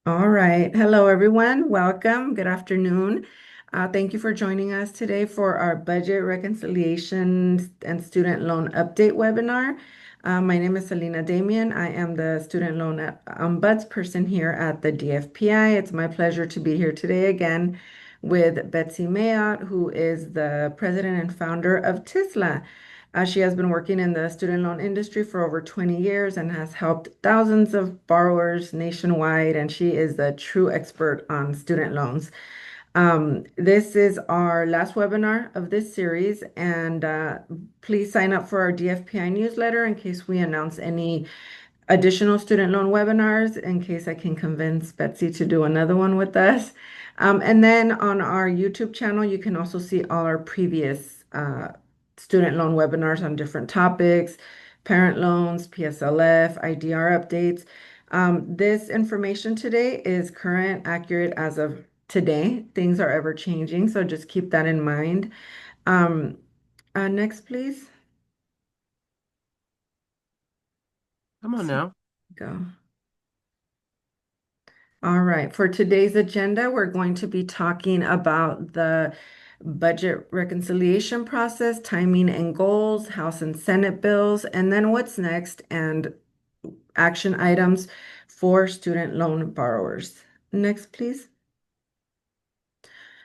All right. Hello, everyone. Welcome. Good afternoon. Thank you for joining us today for our Budget Reconciliation and Student Loan Update webinar. My name is Celina Damian. I am the Student Loan Ombuds person here at the DFPI. It's my pleasure to be here today again with Betsy Mayotte, who is the president and founder of TISLA. She has been working in the student loan industry for over 20 years and has helped thousands of borrowers nationwide, and she is a true expert on student loans. This is our last webinar of this series, and please sign up for our DFPI newsletter in case we announce any additional student loan webinars, in case I can convince Betsy to do another one with us. And then on our YouTube channel, you can also see all our previous student loan webinars on different topics, parent loans, PSLF, IDR updates. This information today is current, accurate as of today. Things are ever changing, so just keep that in mind. Um, Next, please. Come on now. Go. All right, for today's agenda, we're going to be talking about the budget reconciliation process, timing and goals, House and Senate bills, and then what's next, and action items for student loan borrowers. Next, please.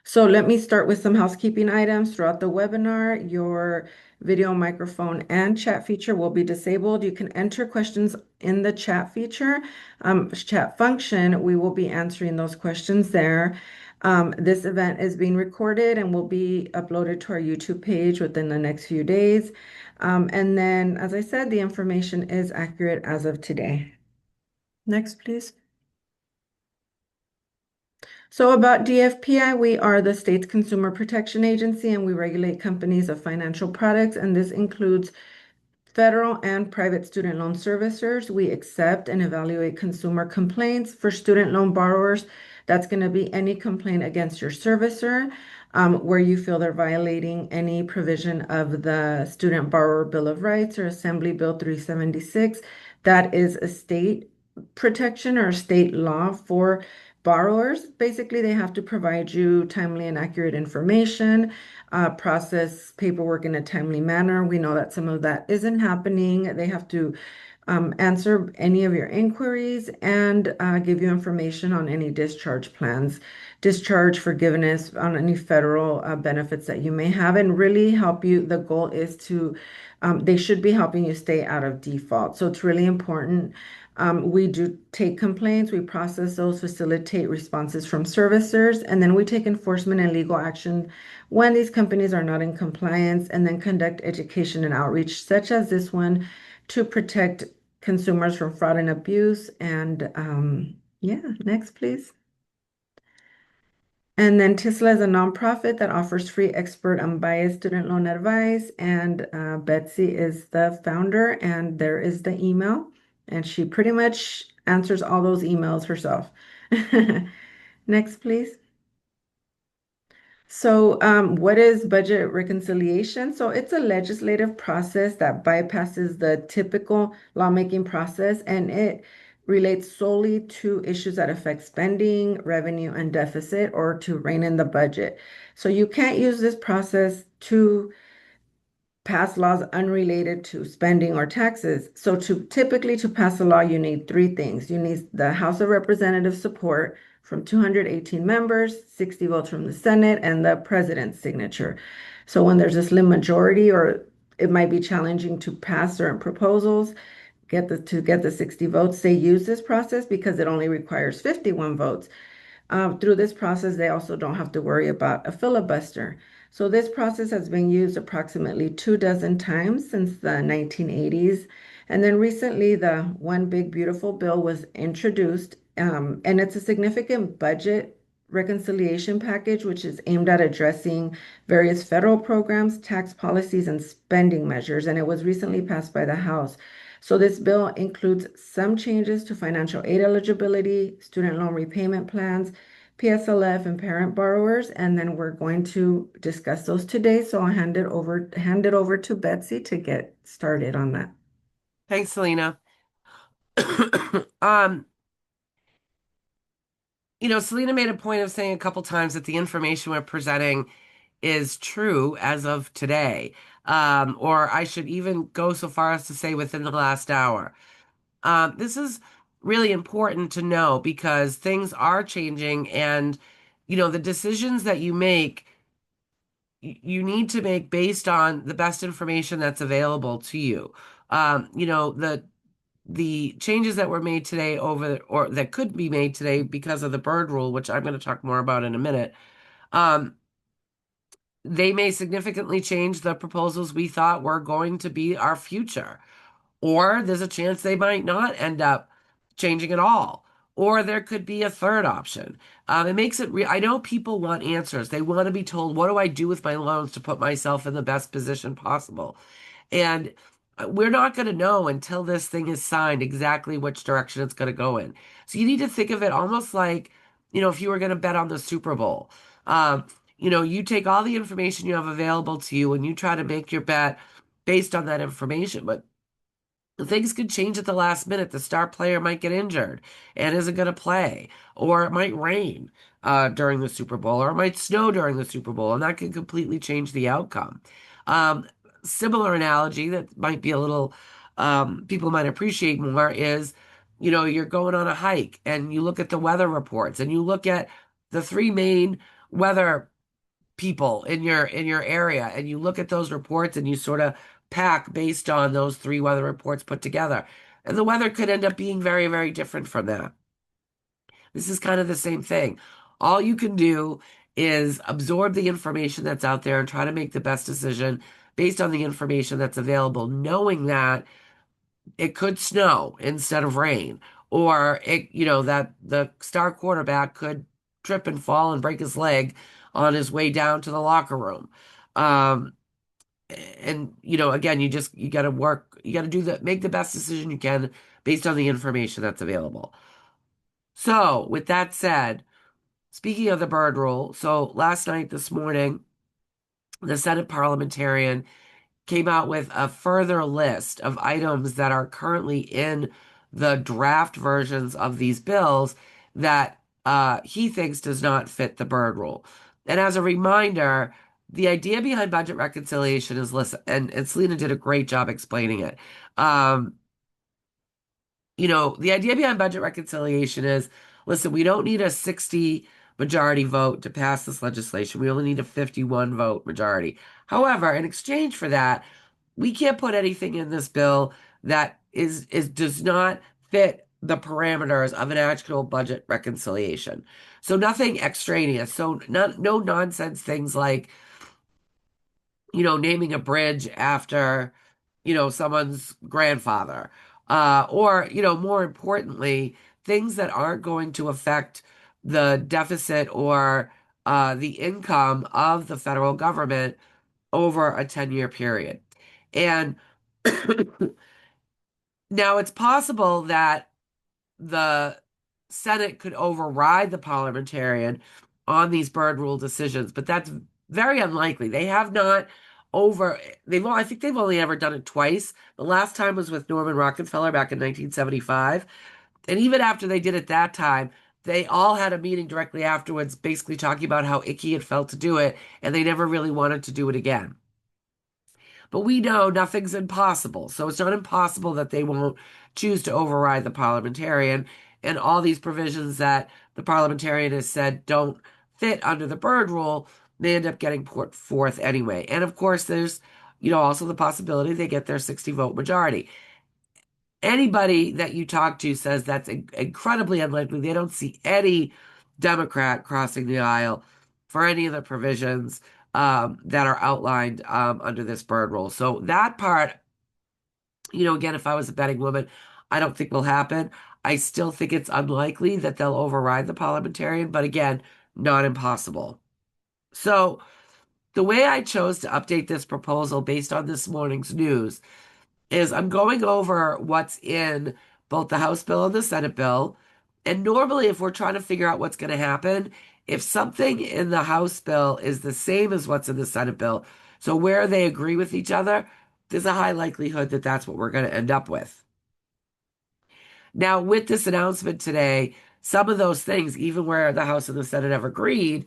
So let me start with some housekeeping items. Throughout the webinar, your video, microphone, and chat feature will be disabled. You can enter questions in the chat feature, chat function. We will be answering those questions there. This event is being recorded and will be uploaded to our YouTube page within the next few days. And then, as I said, the information is accurate as of today. Next, please. So about DFPI, we are the state's consumer protection agency and we regulate companies of financial products, and this includes federal and private student loan servicers. We accept and evaluate consumer complaints for student loan borrowers. That's going to be any complaint against your servicer, where you feel they're violating any provision of the Student Borrower Bill of Rights or Assembly Bill 376. That is a state protection or state law for borrowers. Basically, they have to provide you timely and accurate information, process paperwork in a timely manner. We know that some of that isn't happening. They have to answer any of your inquiries and give you information on any discharge plans, discharge forgiveness on any federal benefits that you may have, and really help you. The goal is to, they should be helping you stay out of default. So it's really important. We do take complaints, we process those, facilitate responses from servicers, and then we take enforcement and legal action when these companies are not in compliance, and then conduct education and outreach, such as this one, to protect consumers from fraud and abuse. And yeah, next, please. And then TISLA is a nonprofit that offers free expert unbiased student loan advice. And Betsy is the founder, and there is the email. And she pretty much answers all those emails herself. Next, please. So, what is budget reconciliation? So, it's a legislative process that bypasses the typical lawmaking process, and it relates solely to issues that affect spending, revenue, and deficit, or to rein in the budget. So, you can't use this process to pass laws unrelated to spending or taxes. So to typically to pass a law, you need three things. You need the House of Representatives support from 218 members, 60 votes from the Senate, and the president's signature. So when there's a slim majority, or it might be challenging to pass certain proposals, get the 60 votes, they use this process because it only requires 51 votes. Through this process, they also don't have to worry about a filibuster. So this process has been used approximately 2 dozen times since the 1980s. And then recently, the One Big Beautiful Bill was introduced, and it's a significant budget reconciliation package, which is aimed at addressing various federal programs, tax policies, and spending measures. And it was recently passed by the House. So this bill includes some changes to financial aid eligibility, student loan repayment plans, PSLF, and parent borrowers, and then we're going to discuss those today. So I'll hand it over to Betsy to get started on that. Thanks, Selena. Um, Celina made a point of saying a couple times that the information we're presenting is true as of today. Or I should even go so far as to say within the last hour. This is really important to know because things are changing and, the decisions that you make, you need to make based on the best information that's available to you. The changes that were made today or that could be made today because of the bird rule, which I'm going to talk more about in a minute, um, they may significantly change the proposals we thought were going to be our future. Or there's a chance they might not end up changing at all. Or there could be a third option. It makes it real. I know people want answers. They want to be told, what do I do with my loans to put myself in the best position possible? And we're not going to know until this thing is signed exactly which direction it's going to go in. So you need to think of it almost like, if you were going to bet on the Super Bowl. Um, you take all the information you have available to you and you try to make your bet based on that information. But things could change at the last minute. The star player might get injured and isn't going to play, or it might rain during the Super Bowl, or it might snow during the Super Bowl, and that can completely change the outcome. Um, Similar analogy that might be a little people might appreciate more is, you're going on a hike and you look at the weather reports and you look at the three main weather people in your area and you look at those reports and you sort of pack based on those three weather reports put together. And the weather could end up being very, very different from that. This is kind of the same thing. All you can do is absorb the information that's out there and try to make the best decision based on the information that's available, knowing that it could snow instead of rain, or that the star quarterback could trip and fall and break his leg on his way down to the locker room. Um, and again, you got to work, you got to make the best decision you can based on the information that's available. So, with that said, speaking of the bird rule, so last night, this morning, the Senate parliamentarian came out with a further list of items that are currently in the draft versions of these bills that he thinks does not fit the Byrd rule. And as a reminder, the idea behind budget reconciliation is listen, and Celina did a great job explaining it. Um, the idea behind budget reconciliation is, listen, we don't need a 60 majority vote to pass this legislation. We only need a 51 vote majority. However, in exchange for that, we can't put anything in this bill that is does not fit the parameters of an actual budget reconciliation. So nothing extraneous. So no nonsense things like, naming a bridge after, someone's grandfather. Or, more importantly, things that aren't going to affect the deficit or the income of the federal government over a 10-year period. And now it's possible that the Senate could override the parliamentarian on these Byrd rule decisions, but that's very unlikely. They have not over I think they've only ever done it twice. The last time was with Norman Rockefeller back in 1975. And even after they did it that time, they all had a meeting directly afterwards, basically talking about how icky it felt to do it, and they never really wanted to do it again. But we know nothing's impossible. So it's not impossible that they won't choose to override the parliamentarian. And all these provisions that the parliamentarian has said don't fit under the Byrd rule, they end up getting put forth anyway. And of course, there's, also the possibility they get their 60 vote majority. Anybody that you talk to says that's incredibly unlikely. They don't see any Democrat crossing the aisle for any of the provisions that are outlined under this Byrd rule. So that part, again, if I was a betting woman, I don't think will happen. I still think it's unlikely that they'll override the parliamentarian, but again, not impossible. So the way I chose to update this proposal based on this morning's news is I'm going over what's in both the House bill and the Senate bill. And normally, if we're trying to figure out what's going to happen, if something in the House bill is the same as what's in the Senate bill, so where they agree with each other, there's a high likelihood that that's what we're going to end up with. Now, with this announcement today, some of those things, even where the House and the Senate have agreed,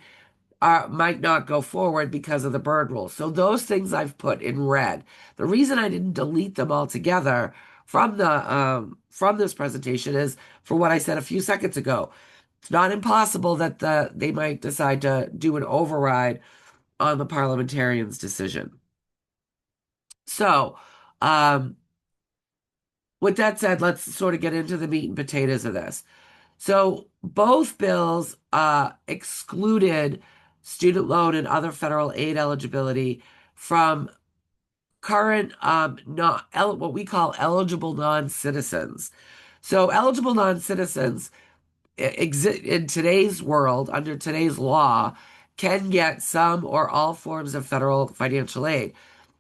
might not go forward because of the Byrd rule. So those things I've put in red. The reason I didn't delete them altogether from this presentation is for what I said a few seconds ago. It's not impossible that they might decide to do an override on the parliamentarians' decision. So, um, with that said, let's sort of get into the meat and potatoes of this. So both bills excluded student loan and other federal aid eligibility from current not what we call eligible non-citizens. So eligible non-citizens exist in today's world under today's law can get some or all forms of federal financial aid.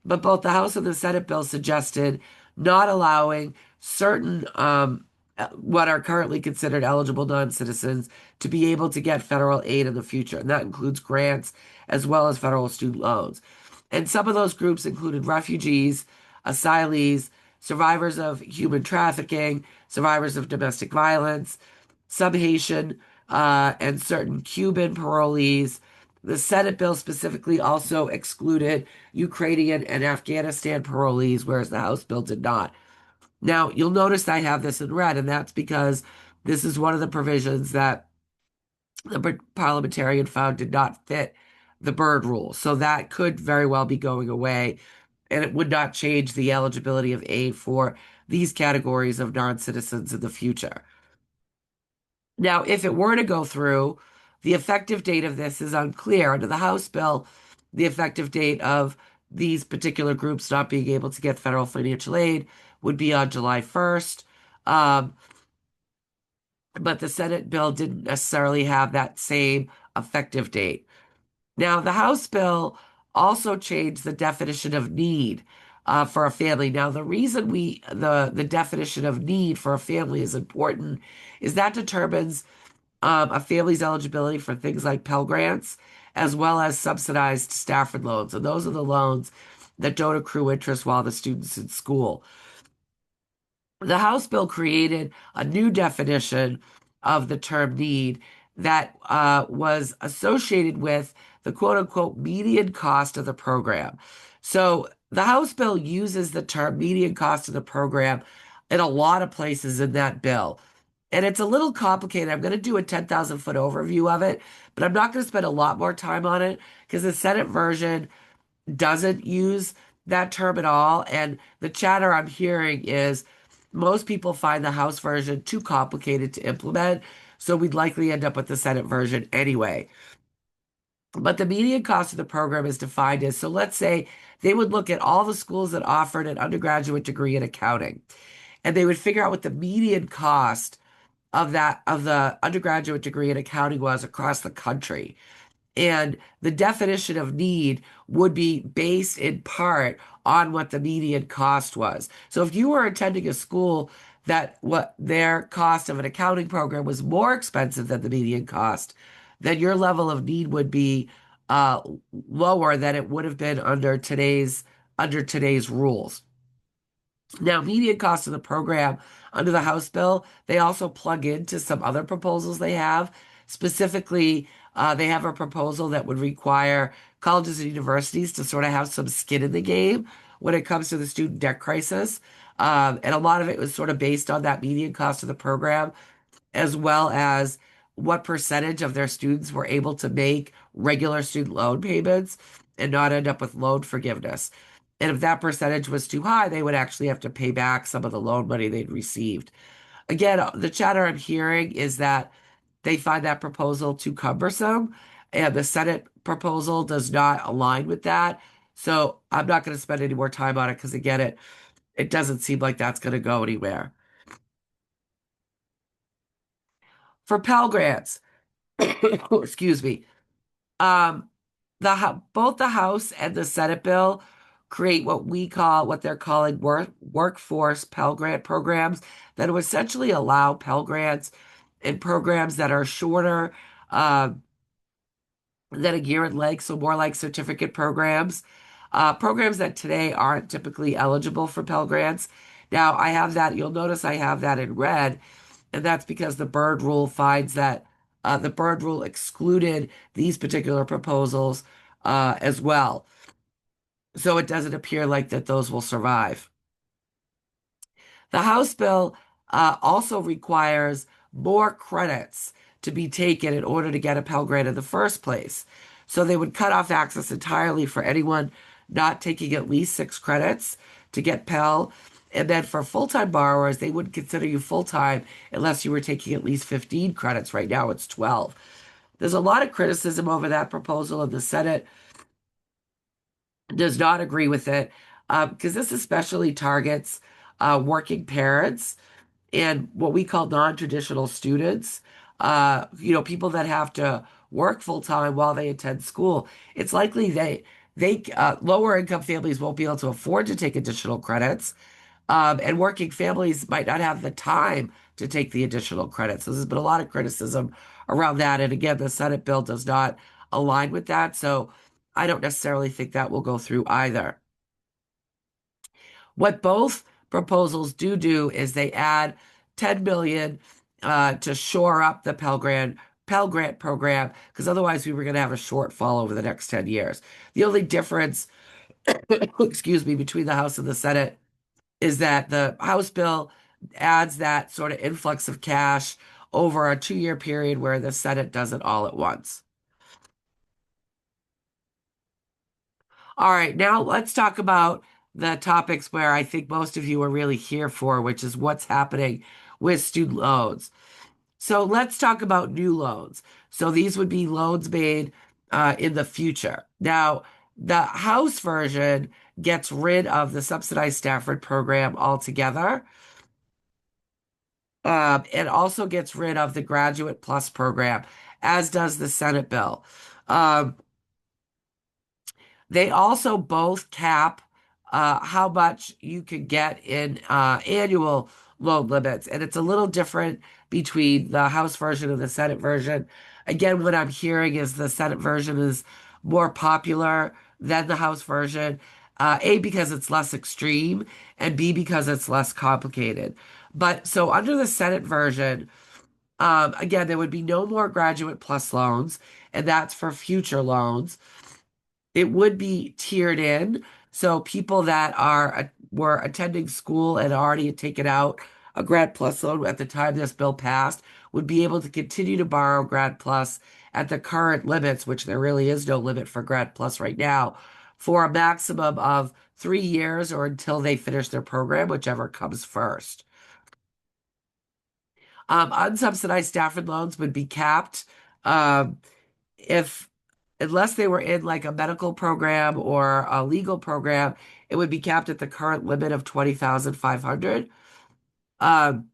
But both the House and the Senate bill suggested not allowing certain what are currently considered eligible non-citizens to be able to get federal aid in the future. And that includes grants as well as federal student loans. And some of those groups included refugees, asylees, survivors of human trafficking, survivors of domestic violence, some Haitian, and certain Cuban parolees. The Senate bill specifically also excluded Ukrainian and Afghanistan parolees, whereas the House bill did not. Now, you'll notice I have this in red, and that's because this is one of the provisions that the parliamentarian found did not fit the Byrd rule. So that could very well be going away, and it would not change the eligibility of aid for these categories of non-citizens in the future. Now, if it were to go through, the effective date of this is unclear. Under the House bill, the effective date of these particular groups not being able to get federal financial aid would be on July 1st. Um, but the Senate bill didn't necessarily have that same effective date. Now, the House bill also changed the definition of need for a family. Now, the reason the definition of need for a family is important is that determines a family's eligibility for things like Pell Grants, as well as subsidized Stafford loans. And those are the loans that don't accrue interest while the student's in school. The House bill created a new definition of the term need that was associated with the quote unquote median cost of the program. So the House bill uses the term median cost of the program in a lot of places in that bill. And it's a little complicated. I'm going to do a 10,000-foot overview of it, but I'm not going to spend a lot more time on it because the Senate version doesn't use that term at all. And the chatter I'm hearing is most people find the House version too complicated to implement, so we'd likely end up with the Senate version anyway. But the median cost of the program is defined as, so let's say they would look at all the schools that offered an undergraduate degree in accounting, and they would figure out what the median cost of the undergraduate degree in accounting was across the country. And the definition of need would be based in part on what the median cost was. So if you were attending a school that what their cost of an accounting program was more expensive than the median cost, then your level of need would be uh, lower than it would have been under today's rules. Now, median cost of the program under the House bill, they also plug into some other proposals they have. Specifically, they have a proposal that would require colleges and universities to sort of have some skin in the game when it comes to the student debt crisis. And a lot of it was sort of based on that median cost of the program, as well as what percentage of their students were able to make regular student loan payments and not end up with loan forgiveness. And if that percentage was too high, they would actually have to pay back some of the loan money they'd received. Again, the chatter I'm hearing is that they find that proposal too cumbersome, and the Senate proposal does not align with that. So I'm not going to spend any more time on it because, again, it doesn't seem like that's going to go anywhere. For Pell Grants, excuse me, um, both the House and the Senate bill create what they're calling workforce Pell Grant programs that will essentially allow Pell Grants in programs that are shorter than a year in length, so more like certificate programs, programs that today aren't typically eligible for Pell Grants. Now, I have that, you'll notice I have that in red And that's because the Byrd rule finds that the Byrd rule excluded these particular proposals as well. So it doesn't appear like that those will survive. The House bill also requires more credits to be taken in order to get a Pell Grant in the first place. So they would cut off access entirely for anyone not taking at least 6 credits to get Pell. And then for full-time borrowers, they wouldn't consider you full-time unless you were taking at least 15 credits. Right now, it's 12. There's a lot of criticism over that proposal, and the Senate does not agree with it because this especially targets working parents and what we call non-traditional students, people that have to work full time while they attend school. It's likely they lower income families won't be able to afford to take additional credits, and working families might not have the time to take the additional credits. So there's been a lot of criticism around that, and again, the Senate bill does not align with that, so I don't necessarily think that will go through either. What both proposals do is they add 10 million to shore up the Pell Grant program because otherwise we were going to have a shortfall over the next 10 years. The only difference, excuse me, between the House and the Senate is that the House bill adds that sort of influx of cash over a 2-year period where the Senate does it all at once. All right, now let's talk about the topics where I think most of you are really here for, which is what's happening with student loans. So let's talk about new loans. So these would be loans made in the future. Now, the House version gets rid of the subsidized Stafford program altogether, and also gets rid of the Graduate Plus program, as does the Senate bill. Um, They also both cap how much you could get in annual loan limits, and it's a little different between the House version and the Senate version. Again, what I'm hearing is the Senate version is more popular than the House version. A, because it's less extreme, and B, because it's less complicated. But so under the Senate version, again, there would be no more Graduate Plus loans, and that's for future loans. It would be tiered in. So people that were attending school and already had taken out a Grad Plus loan at the time this bill passed would be able to continue to borrow Grad Plus at the current limits, which there really is no limit for Grad Plus right now, for a maximum of 3 years or until they finish their program, whichever comes first. Unsubsidized Stafford loans would be capped. Um, if unless they were in like a medical program or a legal program, it would be capped at the current limit of 20,500. Um,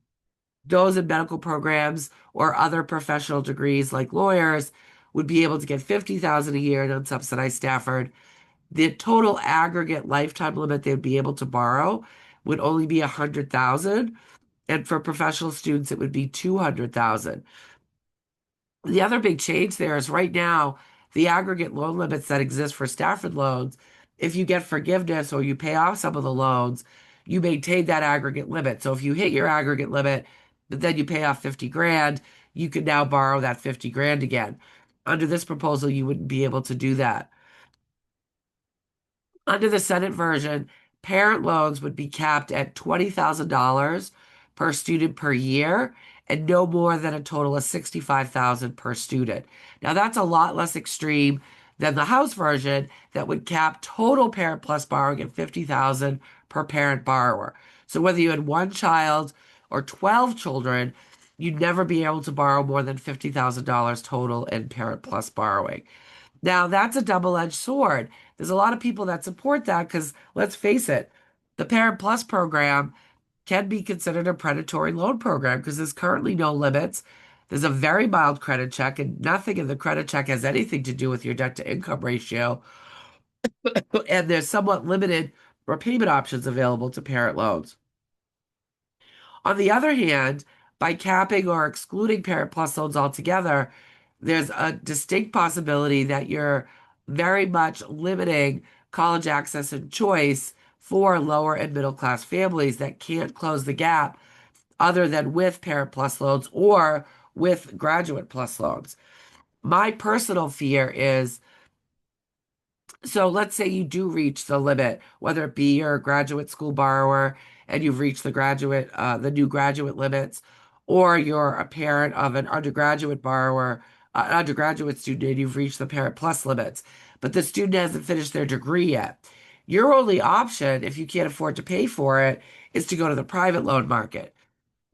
those in medical programs or other professional degrees like lawyers would be able to get 50,000 a year in unsubsidized Stafford. The total aggregate lifetime limit they'd be able to borrow would only be 100,000, and for professional students it would be 200,000. The other big change there is right now, the aggregate loan limits that exist for Stafford loans, if you get forgiveness or you pay off some of the loans, you maintain that aggregate limit. So if you hit your aggregate limit, but then you pay off 50 grand, you can now borrow that 50 grand again. Under this proposal, you wouldn't be able to do that. Under the Senate version, parent loans would be capped at $20,000 per student per year and no more than a total of 65,000 per student. Now that's a lot less extreme than the House version that would cap total Parent Plus borrowing at 50,000 per parent borrower. So whether you had one child or 12 children, you'd never be able to borrow more than $50,000 total in Parent Plus borrowing. Now, that's a double-edged sword. There's a lot of people that support that because let's face it, the Parent Plus program can be considered a predatory loan program because there's currently no limits. There's a very mild credit check, and nothing in the credit check has anything to do with your debt to income ratio. And there's somewhat limited repayment options available to parent loans. On the other hand, by capping or excluding Parent Plus loans altogether, there's a distinct possibility that you're very much limiting college access and choice for lower and middle class families that can't close the gap other than with Parent Plus loans or with Graduate Plus loans. My personal fear is, so let's say you do reach the limit, whether it be you're a graduate school borrower and you've reached the new graduate limits, or you're a parent of an undergraduate borrower, an undergraduate student, and you've reached the Parent Plus limits, but the student hasn't finished their degree yet. Your only option, if you can't afford to pay for it, is to go to the private loan market.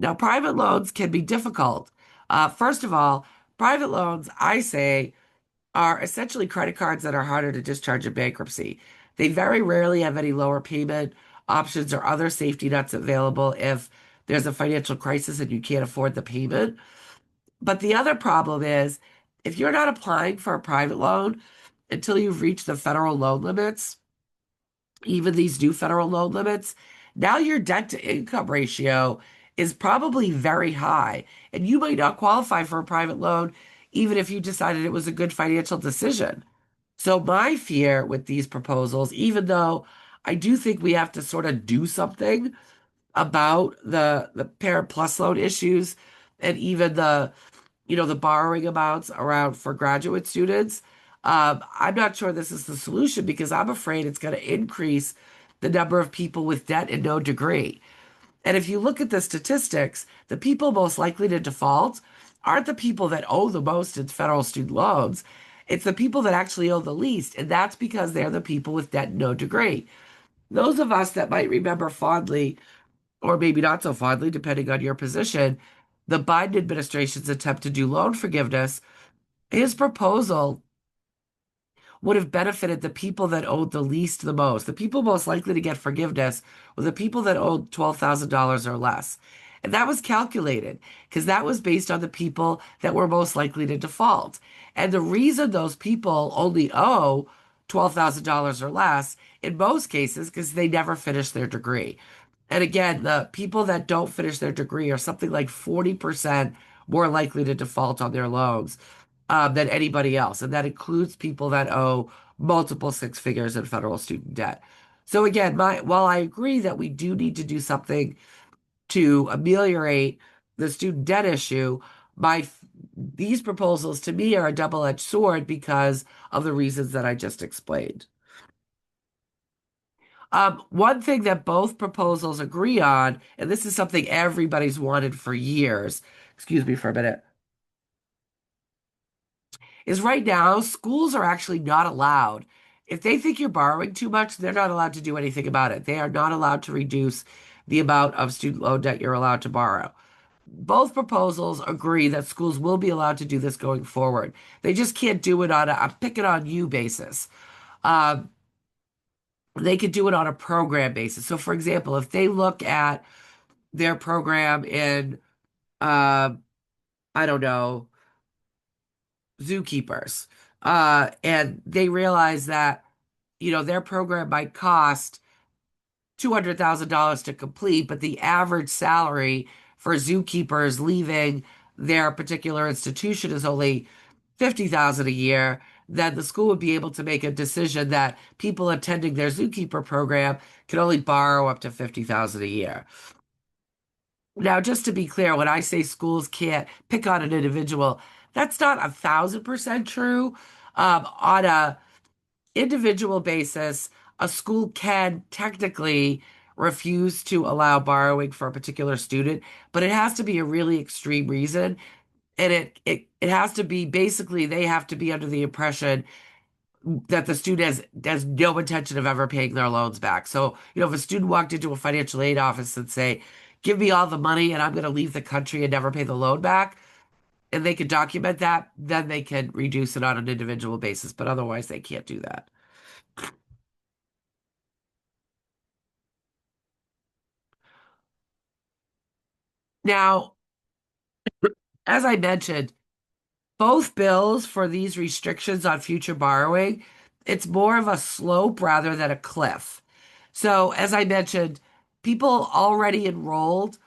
Now, private loans can be difficult. First of all, private loans, I say, are essentially credit cards that are harder to discharge in bankruptcy. They very rarely have any lower payment options or other safety nets available if there's a financial crisis and you can't afford the payment. But the other problem is if you're not applying for a private loan until you've reached the federal loan limits, even these new federal loan limits, now your debt to income ratio is probably very high, and you might not qualify for a private loan even if you decided it was a good financial decision. So my fear with these proposals, even though I do think we have to sort of do something about the Parent Plus loan issues and even the borrowing amounts around for graduate students. I'm not sure this is the solution because I'm afraid it's going to increase the number of people with debt and no degree. And if you look at the statistics, the people most likely to default aren't the people that owe the most in federal student loans. It's the people that actually owe the least. And that's because they're the people with debt and no degree. Those of us that might remember fondly, or maybe not so fondly, depending on your position, the Biden administration's attempt to do loan forgiveness, his proposal would have benefited the people that owed the least the most. The people most likely to get forgiveness were the people that owed $12,000 or less. And that was calculated because that was based on the people that were most likely to default. And the reason those people only owe $12,000 or less in most cases because they never finished their degree. And again, the people that don't finish their degree are something like 40% more likely to default on their loans than anybody else. And that includes people that owe multiple six figures in federal student debt. So again, while I agree that we do need to do something to ameliorate the student debt issue, these proposals to me are a double-edged sword because of the reasons that I just explained. One thing that both proposals agree on, and this is something everybody's wanted for years, excuse me for a minute, is right now schools are actually not allowed. If they think you're borrowing too much, they're not allowed to do anything about it. They are not allowed to reduce the amount of student loan debt you're allowed to borrow. Both proposals agree that schools will be allowed to do this going forward. They just can't do it on a I'm picking on you basis. Um, they could do it on a program basis. So, for example, if they look at their program in, uh, I don't know, zookeepers, and they realize that their program might cost $200,000 to complete, but the average salary for zookeepers leaving their particular institution is only 50,000 a year, then the school would be able to make a decision that people attending their zookeeper program can only borrow up to 50,000 a year. Now, just to be clear, when I say schools can't pick on an individual, that's not 1,000% true. On a individual basis, a school can technically refuse to allow borrowing for a particular student, but it has to be a really extreme reason. And it has to be basically they have to be under the impression that the student has no intention of ever paying their loans back. So, if a student walked into a financial aid office and say, "Give me all the money and I'm going to leave the country and never pay the loan back," and they could document that, then they can reduce it on an individual basis, but otherwise they can't do that. Now, as I mentioned, both bills for these restrictions on future borrowing, it's more of a slope rather than a cliff. So, as I mentioned, people already enrolled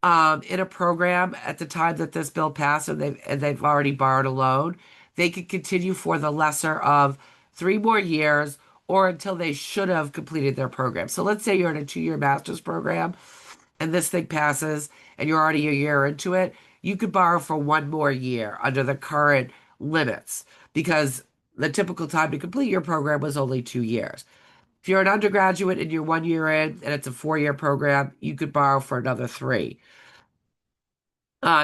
in a program at the time that this bill passed, and they've already borrowed a loan. They could continue for the lesser of 3 more years, or until they should have completed their program. So, let's say you're in a 2-year master's program and this thing passes and you're already a year into it, you could borrow for one more year under the current limits because the typical time to complete your program was only 2 years. If you're an undergraduate and you're 1 year in and it's a 4 year program, you could borrow for another three.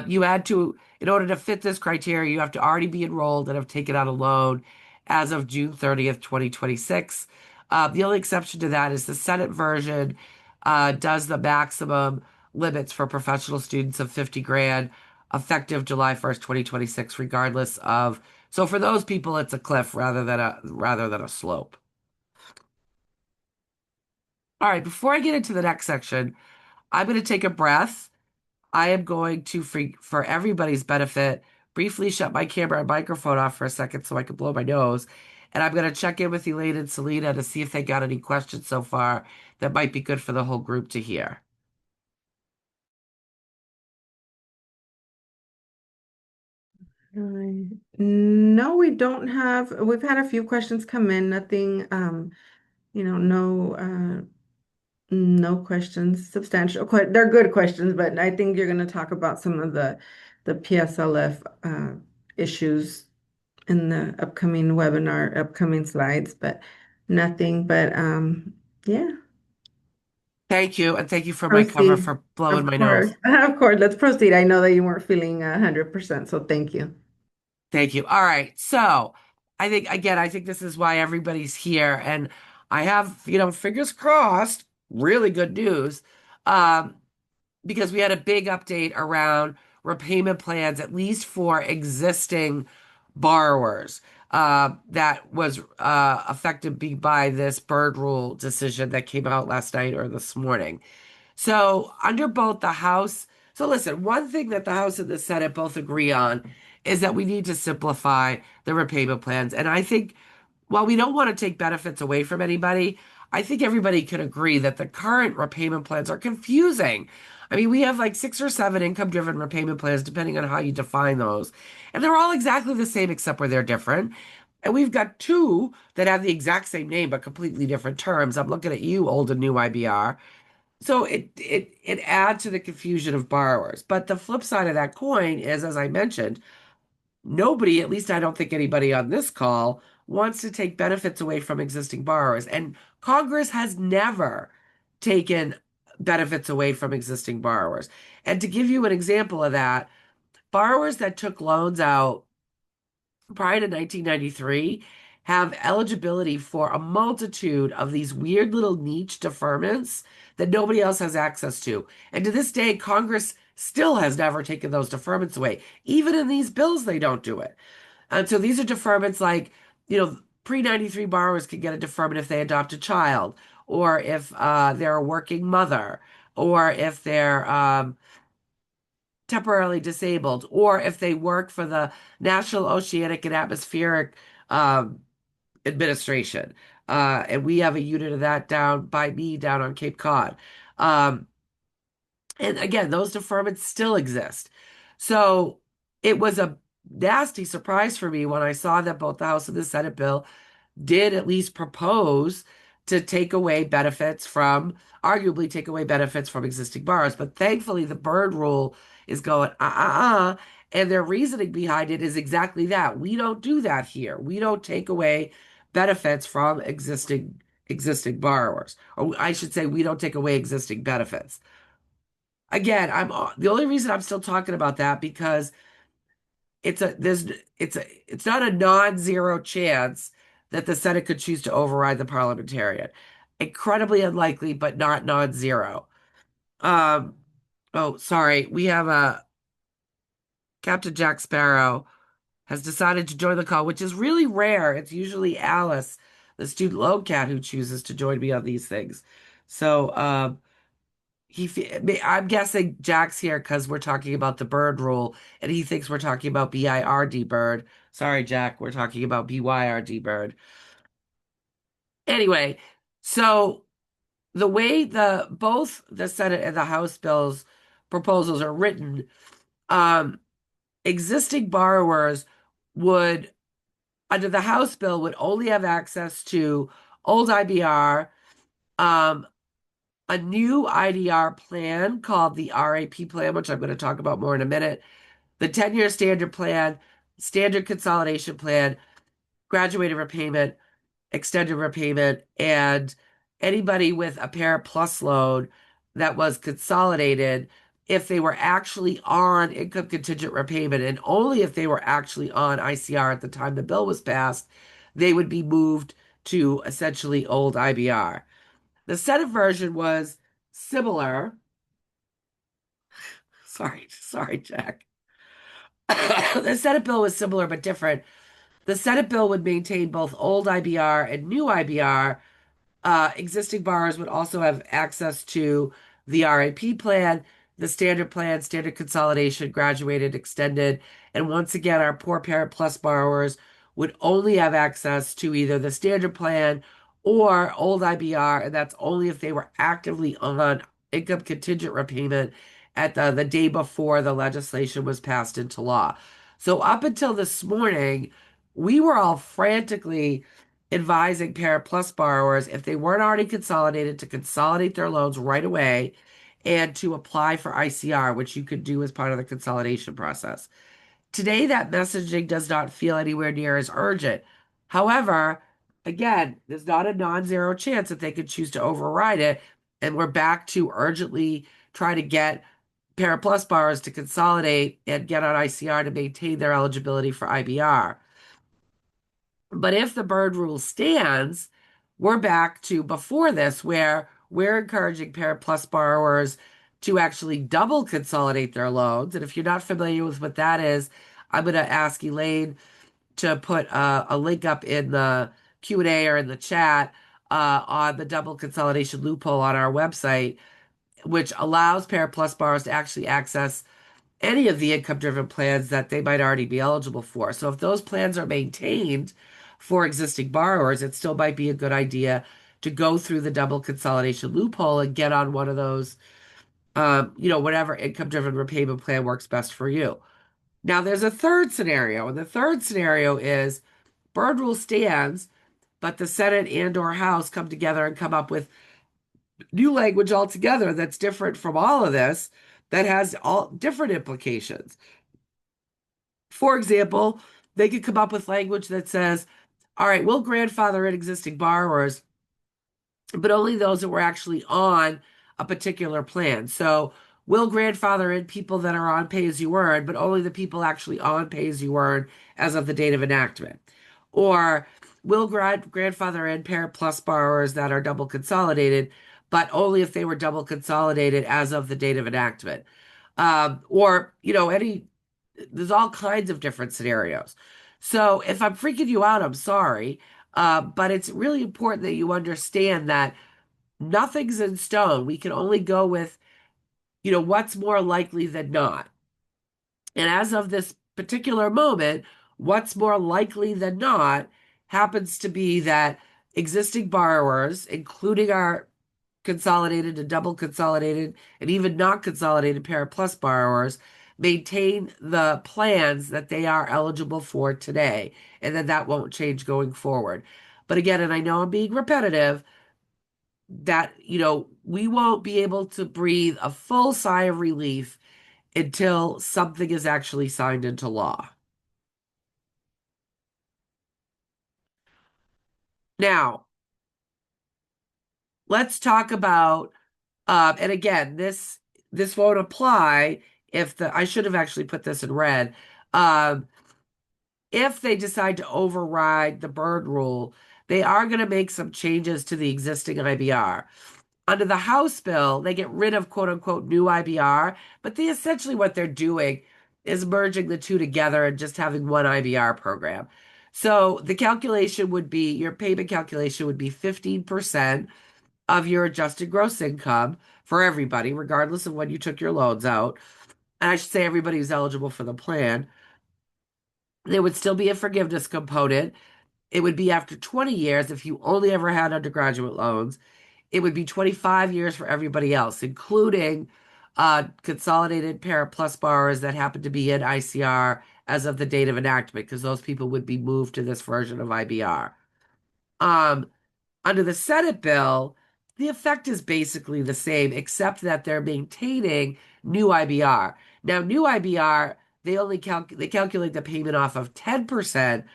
You had to, in order to fit this criteria, you have to already be enrolled and have taken out a loan as of June 30th, 2026. The only exception to that is the Senate version does the maximum limits for professional students of 50 grand effective July 1st, 2026, regardless of. So for those people, it's a cliff rather than a slope. All right, before I get into the next section, I'm going to take a breath. I am going to, for everybody's benefit, briefly shut my camera and microphone off for a second so I can blow my nose. And I'm going to check in with Elaine and Celina to see if they got any questions so far that might be good for the whole group to hear. No, we don't have, we've had a few questions come in, nothing, no, no questions, substantial, they're good questions, but I think you're going to talk about some of the PSLF issues in the upcoming webinar, upcoming slides, but nothing, but yeah, Thank you, and thank you for my cover proceed. for blowing Of my course, nose. of course, let's proceed. I know that you weren't feeling 100%, so thank you. Thank you. All right. So I think, again, I think this is why everybody's here. And I have, fingers crossed, really good news. Um, because we had a big update around repayment plans, at least for existing borrowers, that was affected by this bird rule decision that came out last night or this morning. So under both the House, so listen, one thing that the House and the Senate both agree on is that we need to simplify the repayment plans. And I think while we don't want to take benefits away from anybody, I think everybody can agree that the current repayment plans are confusing. I mean, we have like 6 or 7 income-driven repayment plans, depending on how you define those. And they're all exactly the same except where they're different. And we've got two that have the exact same name but completely different terms. I'm looking at you, old and new IBR. So it adds to the confusion of borrowers. But the flip side of that coin is, as I mentioned, nobody, at least I don't think anybody on this call, wants to take benefits away from existing borrowers. And Congress has never taken benefits away from existing borrowers. And to give you an example of that, borrowers that took loans out prior to 1993 have eligibility for a multitude of these weird little niche deferments that nobody else has access to. And to this day, Congress still has never taken those deferments away. Even in these bills, they don't do it. And so these are deferments like, pre-93 borrowers can get a deferment if they adopt a child, or if they're a working mother, or if they're temporarily disabled, or if they work for the National Oceanic and Atmospheric um, Administration. And we have a unit of that down by me down on Cape Cod. Um, and again, those deferments still exist. So it was a nasty surprise for me when I saw that both the House and the Senate bill did at least propose to take away benefits from, arguably take away benefits from existing borrowers. But thankfully, the Byrd rule is going, and their reasoning behind it is exactly that. We don't do that here. We don't take away benefits from existing borrowers. Or I should say, we don't take away existing benefits. Again, I'm the only reason I'm still talking about that because it's not a non-zero chance that the Senate could choose to override the parliamentarian. Incredibly unlikely, but not non-zero. Um, oh, sorry, we have a Captain Jack Sparrow has decided to join the call, which is really rare. It's usually Alice, the student loan cat, who chooses to join me on these things. So, I'm guessing Jack's here because we're talking about the bird rule, and he thinks we're talking about BIRD bird. Sorry, Jack, we're talking about BYRD bird. Anyway, so the way the both the Senate and the House bills proposals are written, um, existing borrowers would, under the House bill, would only have access to old IBR, um, a new IDR plan called the RAP plan, which I'm going to talk about more in a minute, the 10-year standard plan, standard consolidation plan, graduated repayment, extended repayment, and anybody with a parent plus loan that was consolidated, if they were actually on income contingent repayment and only if they were actually on ICR at the time the bill was passed, they would be moved to essentially old IBR. The Senate version was similar. Sorry, Jack. The Senate bill was similar but different. The Senate bill would maintain both old IBR and new IBR. Existing borrowers would also have access to the RAP plan, the standard plan, standard consolidation, graduated, extended. And once again, our Poor Parent Plus borrowers would only have access to either the standard plan or old IBR, and that's only if they were actively on income contingent repayment at the day before the legislation was passed into law. So up until this morning, we were all frantically advising Parent Plus borrowers, if they weren't already consolidated, to consolidate their loans right away and to apply for ICR, which you could do as part of the consolidation process. Today, that messaging does not feel anywhere near as urgent. However, again, there's not a non-zero chance that they could choose to override it, and we're back to urgently try to get Parent Plus borrowers to consolidate and get on ICR to maintain their eligibility for IBR. But if the bird rule stands, we're back to before this, where we're encouraging Parent Plus borrowers to actually double consolidate their loans. And if you're not familiar with what that is, I'm going to ask Elaine to put a link up in the Q&A or in the chat on the double consolidation loophole on our website, which allows Parent Plus borrowers to actually access any of the income-driven plans that they might already be eligible for. So if those plans are maintained for existing borrowers, it still might be a good idea to go through the double consolidation loophole and get on one of those, whatever income-driven repayment plan works best for you. Now, there's a third scenario, and the third scenario is bird rule stands, but the Senate and/or House come together and come up with new language altogether that's different from all of this, that has all different implications. For example, they could come up with language that says, all right, we'll grandfather in existing borrowers, but only those that were actually on a particular plan. So we'll grandfather in people that are on pay as you earn, but only the people actually on pay as you earn as of the date of enactment. Or we'll grandfather in Parent Plus borrowers that are double consolidated, but only if they were double consolidated as of the date of enactment. There's all kinds of different scenarios. So if I'm freaking you out, I'm sorry. But it's really important that you understand that nothing's in stone. We can only go with, what's more likely than not. And as of this particular moment, what's more likely than not happens to be that existing borrowers, including our consolidated and double consolidated and even not consolidated Parent Plus borrowers, maintain the plans that they are eligible for today, and then that won't change going forward. But again, and I know I'm being repetitive, that, we won't be able to breathe a full sigh of relief until something is actually signed into law. Now, let's talk about, and again, this won't apply if I should have actually put this in red. If they decide to override the bird rule, they are going to make some changes to the existing IBR. Under the House bill, they get rid of quote unquote new IBR, but essentially what they're doing is merging the two together and just having one IBR program. So the calculation would be, your payment calculation would be 15% of your adjusted gross income for everybody, regardless of when you took your loans out. And I should say everybody who's eligible for the plan. There would still be a forgiveness component. It would be after 20 years if you only ever had undergraduate loans. It would be 25 years for everybody else, including consolidated Parent Plus borrowers that happen to be in ICR as of the date of enactment, because those people would be moved to this version of IBR. Under the Senate bill, The effect is basically the same, except that they're maintaining new IBR. Now, new IBR, they calculate the payment off of 10%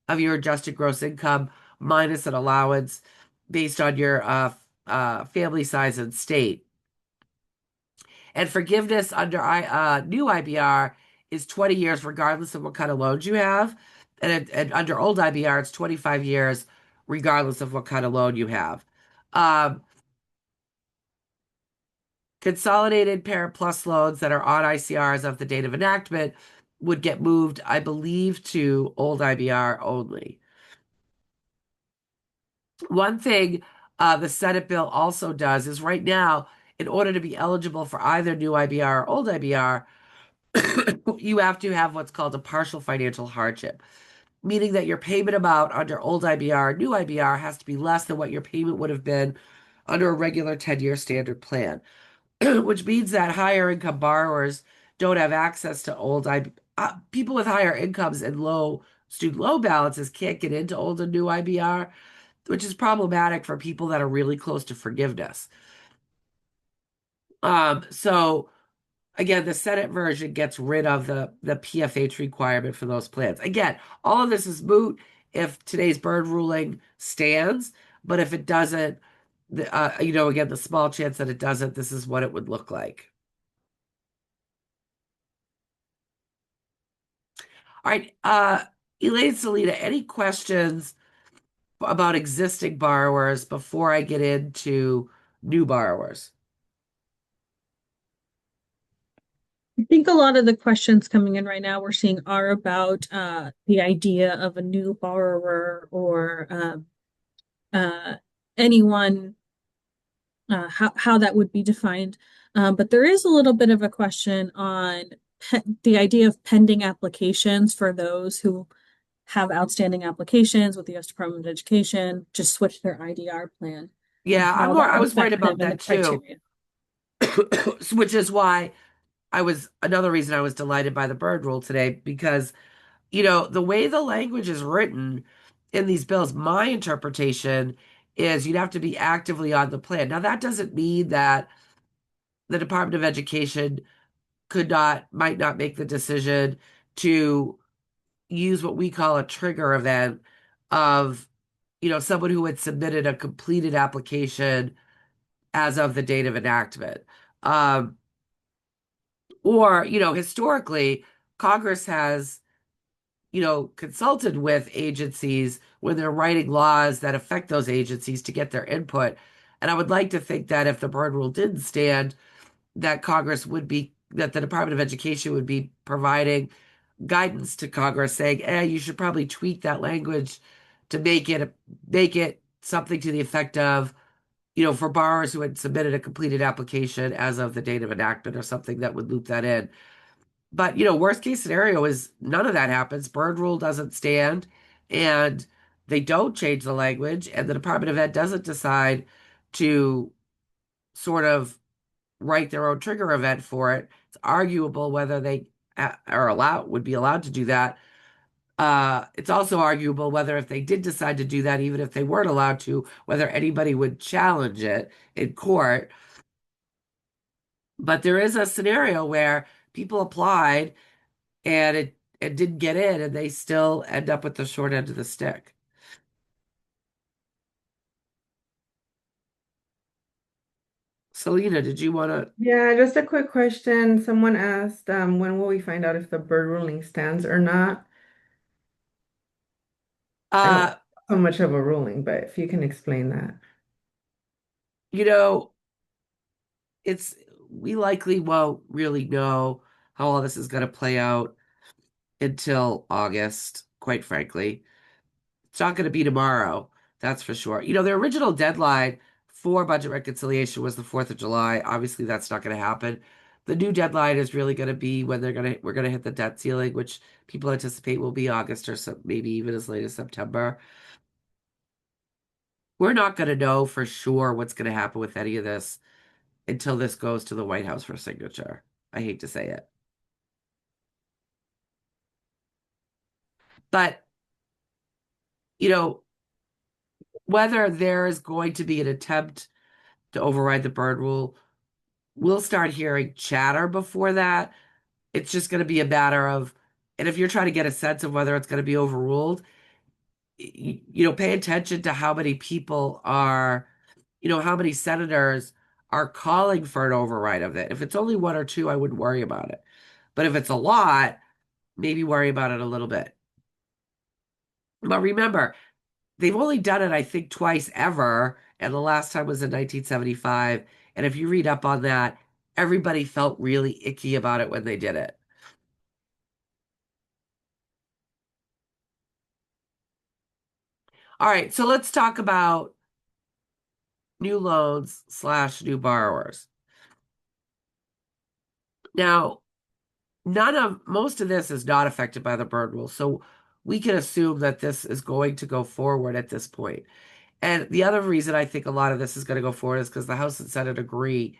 of your adjusted gross income minus an allowance based on your family size and state. And forgiveness under new IBR is 20 years, regardless of what kind of loans you have. And under old IBR, it's 25 years, regardless of what kind of loan you have. Um, Consolidated Parent Plus loans that are on ICRs of the date of enactment would get moved, I believe, to old IBR only. One thing the Senate bill also does is right now, in order to be eligible for either new IBR or old IBR, you have to have what's called a partial financial hardship, meaning that your payment amount under old IBR, new IBR has to be less than what your payment would have been under a regular 10-year standard plan, which means that higher income borrowers don't have access to old IB. People with higher incomes and low student loan balances can't get into old and new IBR, which is problematic for people that are really close to forgiveness. So again, the Senate version gets rid of the PFH requirement for those plans. Again, all of this is moot if today's Byrd ruling stands, but if it doesn't, again, the small chance that it doesn't, this is what it would look like. All right, Elaine, Celina, any questions about existing borrowers before I get into new borrowers? I think a lot of the questions coming in right now we're seeing are about the idea of a new borrower or uh, anyone, how that would be defined. But there is a little bit of a question on the idea of pending applications for those who have outstanding applications with the U.S. Department of Education, just switch their IDR plan and Yeah, how that I would was worried affect them about and the that too, criteria. which is why another reason I was delighted by the Byrd rule today because, the way the language is written in these bills, my interpretation is you'd have to be actively on the plan. Now, that doesn't mean that the Department of Education might not make the decision to use what we call a trigger event of, someone who had submitted a completed application as of the date of enactment. Um, or, historically, Congress has consulted with agencies when they're writing laws that affect those agencies to get their input. And I would like to think that if the Byrd rule didn't stand, that the Department of Education would be providing guidance to Congress saying, you should probably tweak that language to make it something to the effect of, for borrowers who had submitted a completed application as of the date of enactment or something that would loop that in. But, worst case scenario is none of that happens. Byrd rule doesn't stand and they don't change the language and the Department of Ed doesn't decide to sort of write their own trigger event for it. It's arguable whether they would be allowed to do that. It's also arguable whether if they did decide to do that, even if they weren't allowed to, whether anybody would challenge it in court. But there is a scenario where people applied and it didn't get in, and they still end up with the short end of the stick. Celina, did you want to? Yeah, just a quick question. Someone asked, when will we find out if the Byrd ruling stands or not? I don't Uh, know how much of a ruling, but if you can explain that. you know, it's we likely won't really know how all this is going to play out until August, quite frankly. It's not going to be tomorrow, that's for sure. The original deadline for budget reconciliation was the 4th of July. Obviously, that's not going to happen. The new deadline is really going to be when we're going to hit the debt ceiling, which people anticipate will be August or maybe even as late as September. We're not going to know for sure what's going to happen with any of this until this goes to the White House for signature. I hate to say it. But, you know, whether there is going to be an attempt to override the bird rule. We'll start hearing chatter before that. It's just going to be a matter of, and if you're trying to get a sense of whether it's going to be overruled, pay attention to how many people are, how many senators are calling for an override of it. If it's only one or two, I wouldn't worry about it. But if it's a lot, maybe worry about it a little bit. But remember, they've only done it, I think, twice ever, and the last time was in 1975. And if you read up on that, everybody felt really icky about it when they did it. All right, so let's talk about new loans / new borrowers. Now, most of this is not affected by the Byrne rule, so we can assume that this is going to go forward at this point. And the other reason I think a lot of this is going to go forward is because the House and Senate agree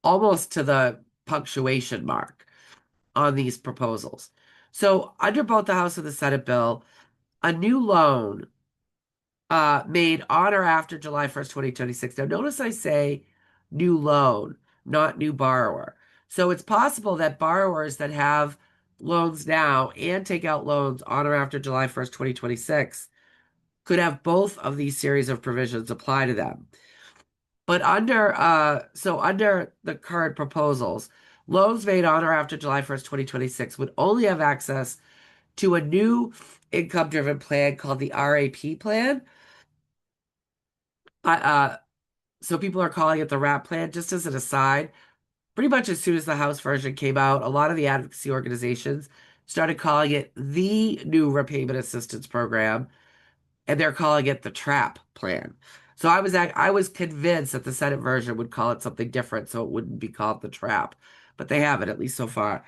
almost to the punctuation mark on these proposals. So under both the House and the Senate bill, a new loan made on or after July 1st, 2026. Now notice I say new loan, not new borrower. So it's possible that borrowers that have loans now and take out loans on or after July 1st, 2026 could have both of these series of provisions apply to them. But under the current proposals, loans made on or after July 1st, 2026 would only have access to a new income-driven plan called the RAP plan. So people are calling it the RAP plan. Just as an aside, pretty much as soon as the House version came out, a lot of the advocacy organizations started calling it the new repayment assistance program, and they're calling it the TRAP plan. So I was convinced that the Senate version would call it something different, so it wouldn't be called the TRAP, but they haven't, at least so far.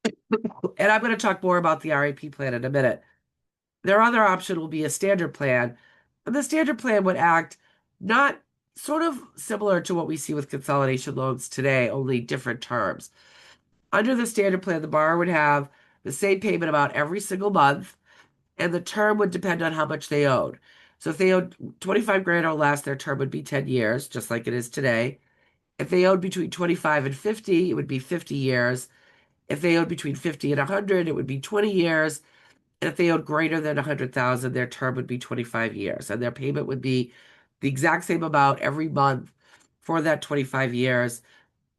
And I'm going to talk more about the RAP plan in a minute. Their other option will be a standard plan, and the standard plan would act not sort of similar to what we see with consolidation loans today, only different terms. Under the standard plan, the borrower would have the same payment amount every single month, and the term would depend on how much they owed. So if they owed 25 grand or less, their term would be 10 years, just like it is today. If they owed between 25 and 50, it would be 50 years. If they owed between 50 and 100, it would be 20 years. And if they owed greater than 100,000, their term would be 25 years, and their payment would be the exact same amount every month for that 25 years.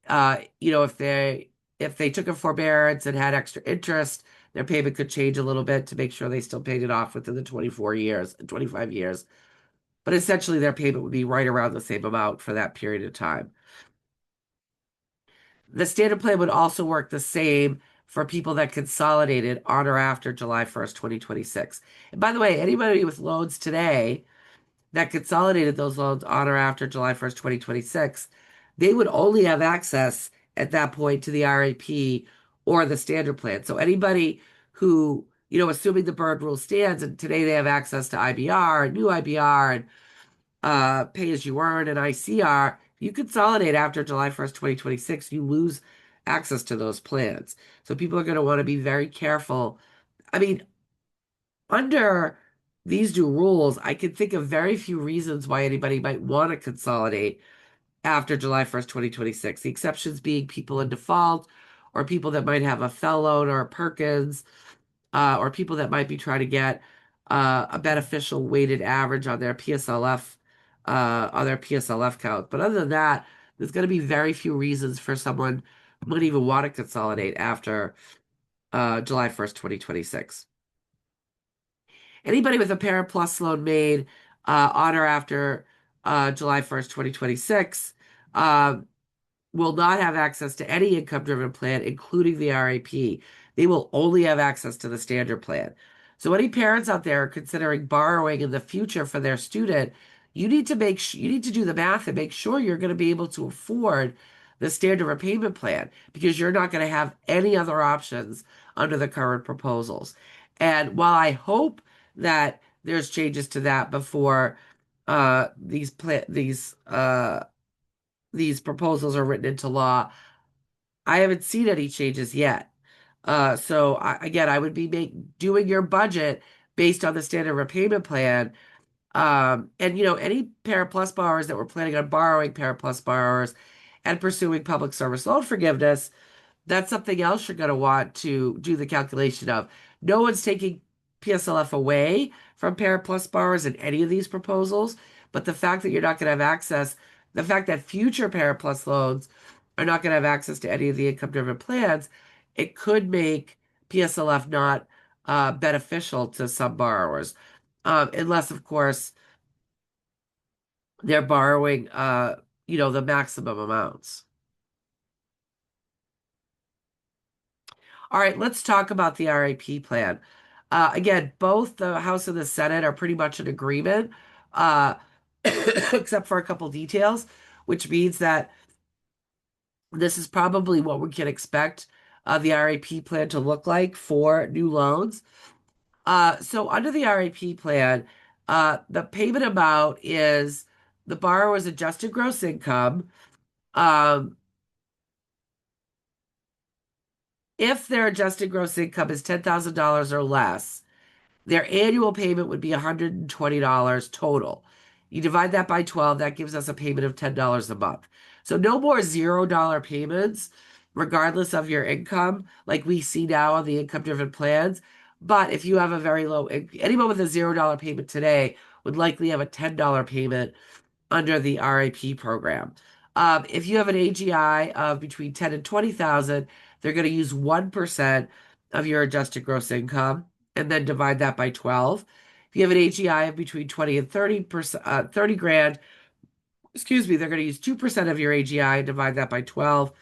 If they took a forbearance and had extra interest, their payment could change a little bit to make sure they still paid it off within the 25 years. But essentially, their payment would be right around the same amount for that period of time. The standard plan would also work the same for people that consolidated on or after July 1st, 2026. And by the way, anybody with loans today that consolidated those loans on or after July 1st, 2026, they would only have access at that point to the RAP or the standard plan. So anybody who, assuming the Byrne rule stands, and today they have access to IBR, and new IBR, and pay as you earn and ICR, you consolidate after July 1st, 2026, you lose access to those plans. So people are going to want to be very careful. I mean, under these new rules, I can think of very few reasons why anybody might want to consolidate after July 1st, 2026. The exceptions being people in default, or people that might have a FFEL loan or a Perkins, or people that might be trying to get a beneficial weighted average on their PSLF count. But other than that, there's going to be very few reasons for someone who might even want to consolidate after July 1st, 2026. Anybody with a Parent Plus loan made on or after July 1st, 2026 will not have access to any income-driven plan, including the RAP. They will only have access to the standard plan. So any parents out there considering borrowing in the future for their student, you need to do the math and make sure you're going to be able to afford the standard repayment plan, because you're not going to have any other options under the current proposals. And while I hope that there's changes to that before these proposals are written into law, I haven't seen any changes yet. So again, I would be doing your budget based on the standard repayment plan And any Parent Plus borrowers that were planning on borrowing Parent Plus borrowers and pursuing public service loan forgiveness, that's something else you're going to want to do the calculation of. No one's taking PSLF away from Parent Plus borrowers in any of these proposals, but the fact that you're not going to have access, the fact that future Parent Plus loans are not going to have access to any of the income-driven plans, it could make PSLF not beneficial to some borrowers, unless, of course, they're borrowing, the maximum amounts. All right, let's talk about the RAP plan. Again, both the House and the Senate are pretty much in agreement, uh, except for a couple details, which means that this is probably what we can expect the RAP plan to look like for new loans. So under the RAP plan, the payment amount is the borrower's adjusted gross income. Um, if their adjusted gross income is $10,000 or less, their annual payment would be $120 total. You divide that by 12, that gives us a payment of $10 a month. So no more $0 payments, regardless of your income, like we see now on the income-driven plans. But if you have a very low, anyone with a $0 payment today would likely have a $10 payment under the RAP program. If you have an AGI of between 10 and 20,000, they're going to use 1% of your adjusted gross income and then divide that by 12. If you have an AGI of between 20 and 30%, 30 grand, excuse me, they're going to use 2% of your AGI and divide that by 12,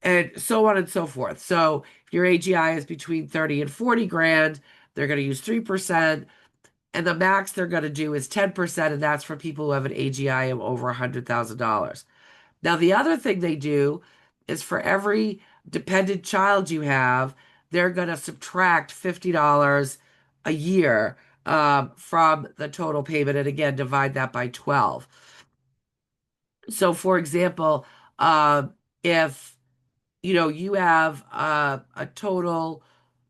and so on and so forth. So if your AGI is between 30 and 40 grand, they're going to use 3%. And the max they're going to do is 10%, and that's for people who have an AGI of over $100,000. Now, the other thing they do is for every dependent child you have, they're going to subtract $50 a year from the total payment, and again, divide that by 12. So, for example, if you have a total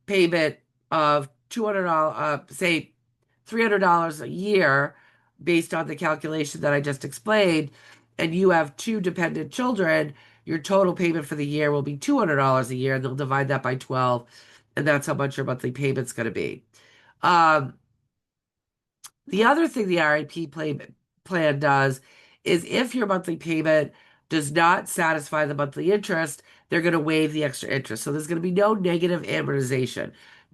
payment of $200, say $300 a year, based on the calculation that I just explained, and you have two dependent children, your total payment for the year will be $200 a year, and they'll divide that by 12, and that's how much your monthly payment's going to be. Um, the other thing the plan does is if your monthly payment does not satisfy the monthly interest, they're going to waive the extra interest. So there's going to be no negative amortization.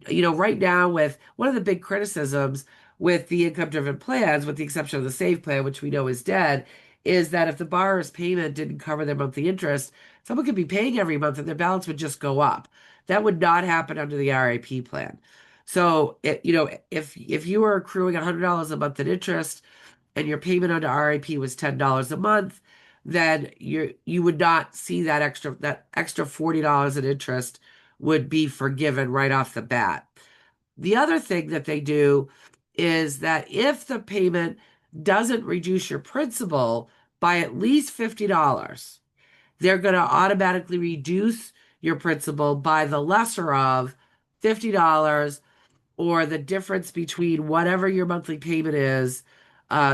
Right now, with one of the big criticisms with the income-driven plans, with the exception of the SAVE plan, which we know is dead, is that if the borrower's payment didn't cover their monthly interest, someone could be paying every month and their balance would just go up. That would not happen under the RAP plan. So, if you were accruing $100 a month in interest and your payment under RAP was $10 a month, then you would not see that extra $40 in interest would be forgiven right off the bat. The other thing that they do is that if the payment doesn't reduce your principal by at least $50, they're going to automatically reduce your principal by the lesser of $50, or the difference between whatever your monthly payment is,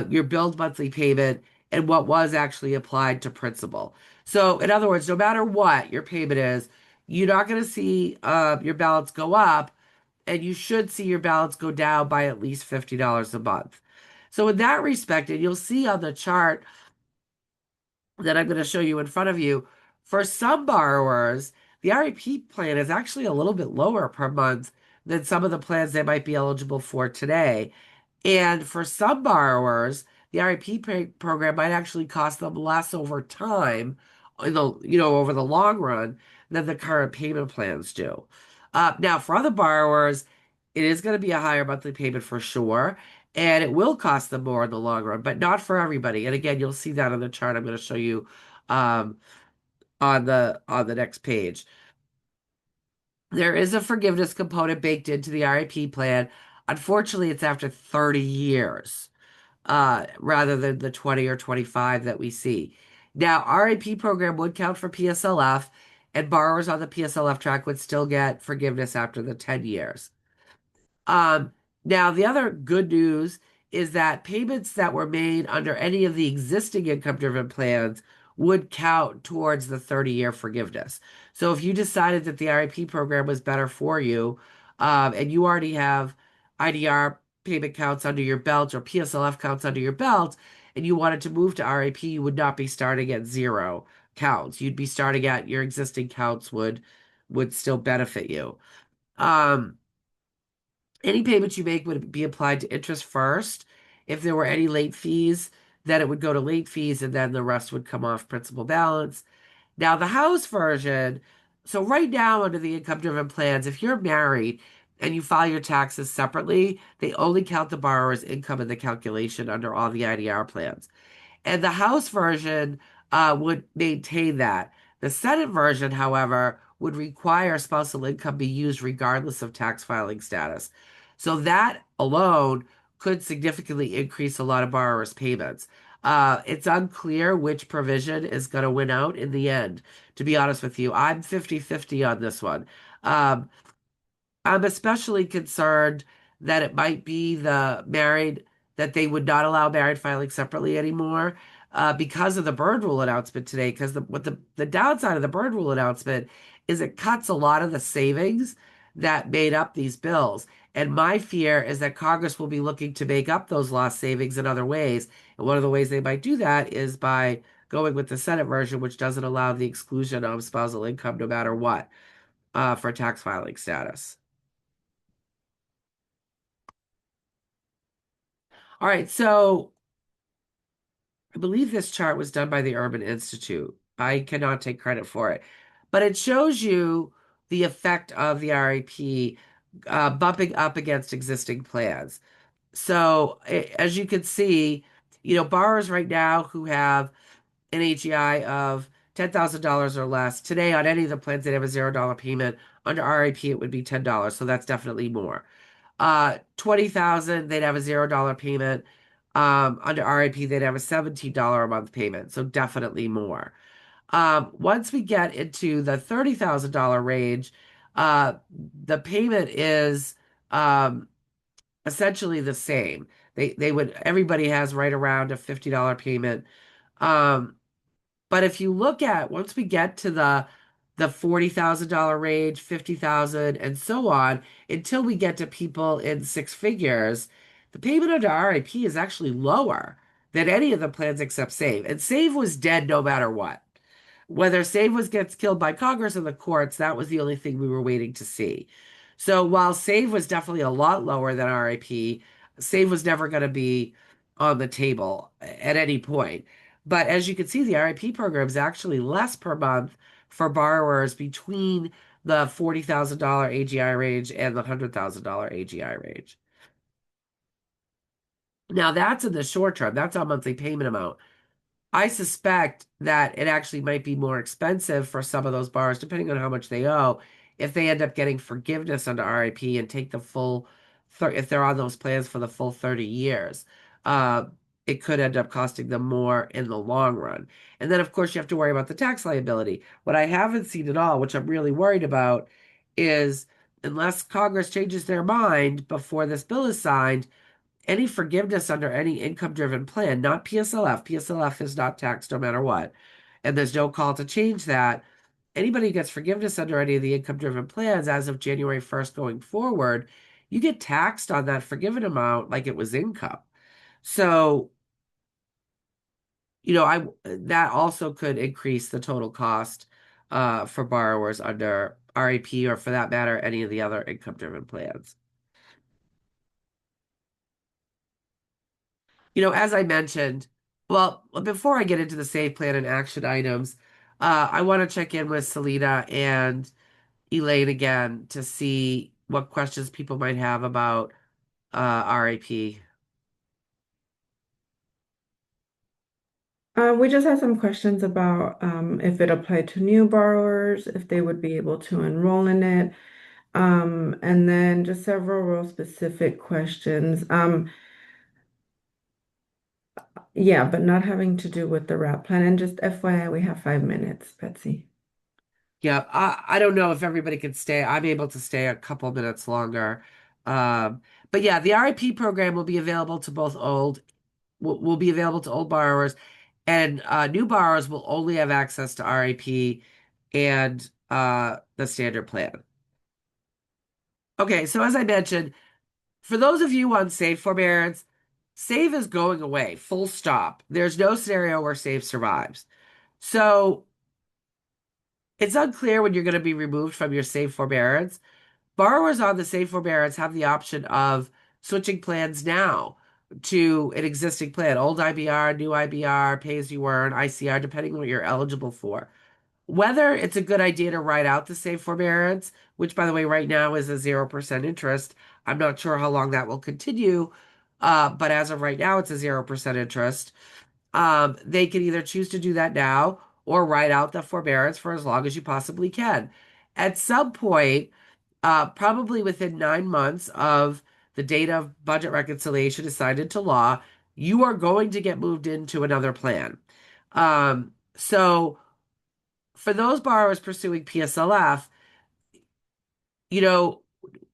your billed monthly payment, and what was actually applied to principal. So, in other words, no matter what your payment is, you're not going to see your balance go up, and you should see your balance go down by at least $50 a month. So, in that respect, and you'll see on the chart that I'm going to show you in front of you, for some borrowers, the RAP plan is actually a little bit lower per month than some of the plans they might be eligible for today. And for some borrowers, the RAP program might actually cost them less over time, over the long run, than the current payment plans do. Now, for other borrowers, it is going to be a higher monthly payment for sure, and it will cost them more in the long run, but not for everybody. And again, you'll see that on the chart I'm going to show you um, on the next page. There is a forgiveness component baked into the RAP plan. Unfortunately, it's after 30 years, rather than the 20 or 25 that we see. Now, RAP program would count for PSLF, and borrowers on the PSLF track would still get forgiveness after the 10 years. Um, Now, the other good news is that payments that were made under any of the existing income-driven plans would count towards the 30-year forgiveness. So if you decided that the RIP program was better for you, and you already have IDR payment counts under your belt or PSLF counts under your belt, and you wanted to move to RIP, you would not be starting at zero counts. You'd be starting at your existing counts would still benefit you. Um, any payments you make would be applied to interest first. If there were any late fees, then it would go to late fees, and then the rest would come off principal balance. Now, the house version, so right now under the income-driven plans, if you're married and you file your taxes separately, they only count the borrower's income in the calculation under all the IDR plans. And the House version would maintain that. The Senate version, however, would require spousal income be used regardless of tax filing status. So that alone could significantly increase a lot of borrowers' payments. It's unclear which provision is going to win out in the end, to be honest with you. I'm 50-50 on this one. Um, I'm especially concerned that it might be that they would not allow married filing separately anymore because of the Bird Rule announcement today. Because the downside of the Bird Rule announcement is it cuts a lot of the savings that made up these bills. And my fear is that Congress will be looking to make up those lost savings in other ways. And one of the ways they might do that is by going with the Senate version, which doesn't allow the exclusion of spousal income no matter what for tax filing status. All right, so I believe this chart was done by the Urban Institute. I cannot take credit for it, but it shows you the effect of the RAP bumping up against existing plans. So as you can see, borrowers right now who have an AGI of $10,000 or less, today on any of the plans that have a $0 payment, under RAP it would be $10. So that's definitely more. 20,000, they'd have a $0 payment. Under RIP, they'd have a $17 a month payment, so definitely more. Once we get into the $30,000 range, the payment is essentially the same. Everybody has right around a $50 payment. Um, but if you look at once we get to the $40,000 range, 50,000, and so on, until we get to people in six figures, the payment under RIP is actually lower than any of the plans except Save. And Save was dead no matter what. Whether Save was gets killed by Congress or the courts, that was the only thing we were waiting to see. So while Save was definitely a lot lower than RIP, Save was never going to be on the table at any point. But as you can see, the RIP program is actually less per month for borrowers between the $40,000 AGI range and the $100,000 AGI range. Now that's in the short term. That's our monthly payment amount. I suspect that it actually might be more expensive for some of those borrowers, depending on how much they owe, if they end up getting forgiveness under RIP and take the full, if they're on those plans for the full 30 years. Uh, it could end up costing them more in the long run. And then, of course, you have to worry about the tax liability. What I haven't seen at all, which I'm really worried about, is unless Congress changes their mind before this bill is signed, any forgiveness under any income-driven plan, not PSLF. PSLF is not taxed no matter what. And there's no call to change that. Anybody who gets forgiveness under any of the income-driven plans as of January 1st going forward, you get taxed on that forgiven amount like it was income. So, that also could increase the total cost for borrowers under RAP or for that matter, any of the other income-driven plans. As I mentioned, well, before I get into the save plan and action items, I want to check in with Celina and Elaine again to see what questions people might have about RAP. We just had some questions about if it applied to new borrowers, if they would be able to enroll in it, and then just several real specific questions. Yeah, but not having to do with the wrap plan. And just FYI, we have 5 minutes, Betsy. Yeah, I don't know if everybody can stay. I'm able to stay a couple minutes longer. But yeah, the RIP program will be available to both will be available to old borrowers, and new borrowers will only have access to RIP and the standard plan. Okay, so as I mentioned, for those of you on SAVE forbearance, SAVE is going away, full stop. There's no scenario where SAVE survives. So it's unclear when you're going to be removed from your SAVE forbearance. Borrowers on the SAVE forbearance have the option of switching plans now to an existing plan, old IBR, new IBR, pay as you earn, ICR, depending on what you're eligible for. Whether it's a good idea to write out the SAVE forbearance, which by the way, right now is a 0% interest. I'm not sure how long that will continue, but as of right now, it's a 0% interest. They can either choose to do that now or write out the forbearance for as long as you possibly can. At some point, probably within 9 months of the date of budget reconciliation is signed into law, you are going to get moved into another plan. So for those borrowers pursuing PSLF, you know,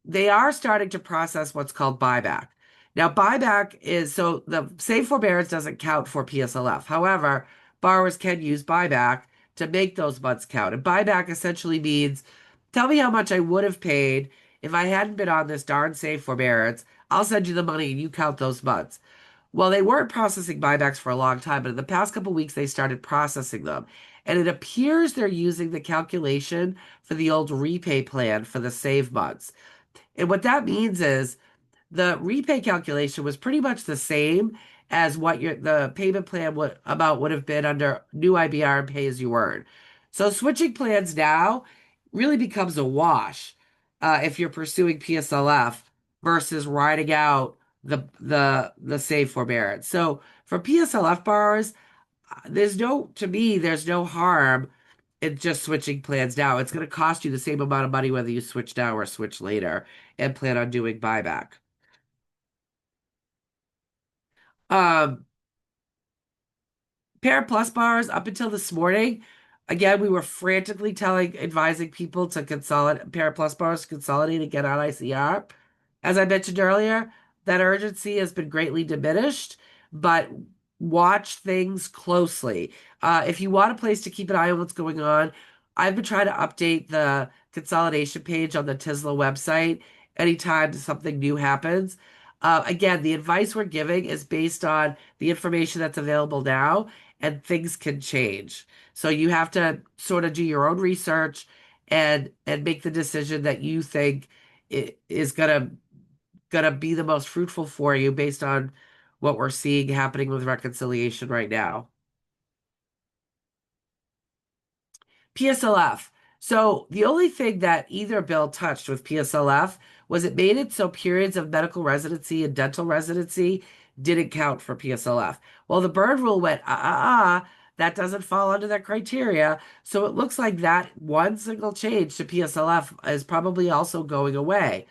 they are starting to process what's called buyback. Now, buyback is so the safe forbearance doesn't count for PSLF. However, borrowers can use buyback to make those months count. And buyback essentially means tell me how much I would have paid if I hadn't been on this darn safe forbearance. I'll send you the money and you count those months. Well, they weren't processing buybacks for a long time, but in the past couple weeks, they started processing them. And it appears they're using the calculation for the old repay plan for the save months. And what that means is the repay calculation was pretty much the same as what the payment plan would have been under new IBR and pay as you earn. So switching plans now really becomes a wash if you're pursuing PSLF versus riding out the save forbearance. So for PSLF borrowers, to me, there's no harm in just switching plans now. It's going to cost you the same amount of money whether you switch now or switch later and plan on doing buyback. Um, Parent Plus bars up until this morning, again, we were frantically advising people to consolidate Parent Plus bars, to consolidate and get on ICR. As I mentioned earlier, that urgency has been greatly diminished, but watch things closely. If you want a place to keep an eye on what's going on, I've been trying to update the consolidation page on the TISLA website anytime something new happens. Again, the advice we're giving is based on the information that's available now, and things can change. So you have to sort of do your own research and make the decision that you think it is gonna be the most fruitful for you based on what we're seeing happening with reconciliation right now. PSLF. So the only thing that either bill touched with PSLF was it made it so periods of medical residency and dental residency didn't count for PSLF. Well, the Byrd rule went, that doesn't fall under that criteria. So it looks like that one single change to PSLF is probably also going away.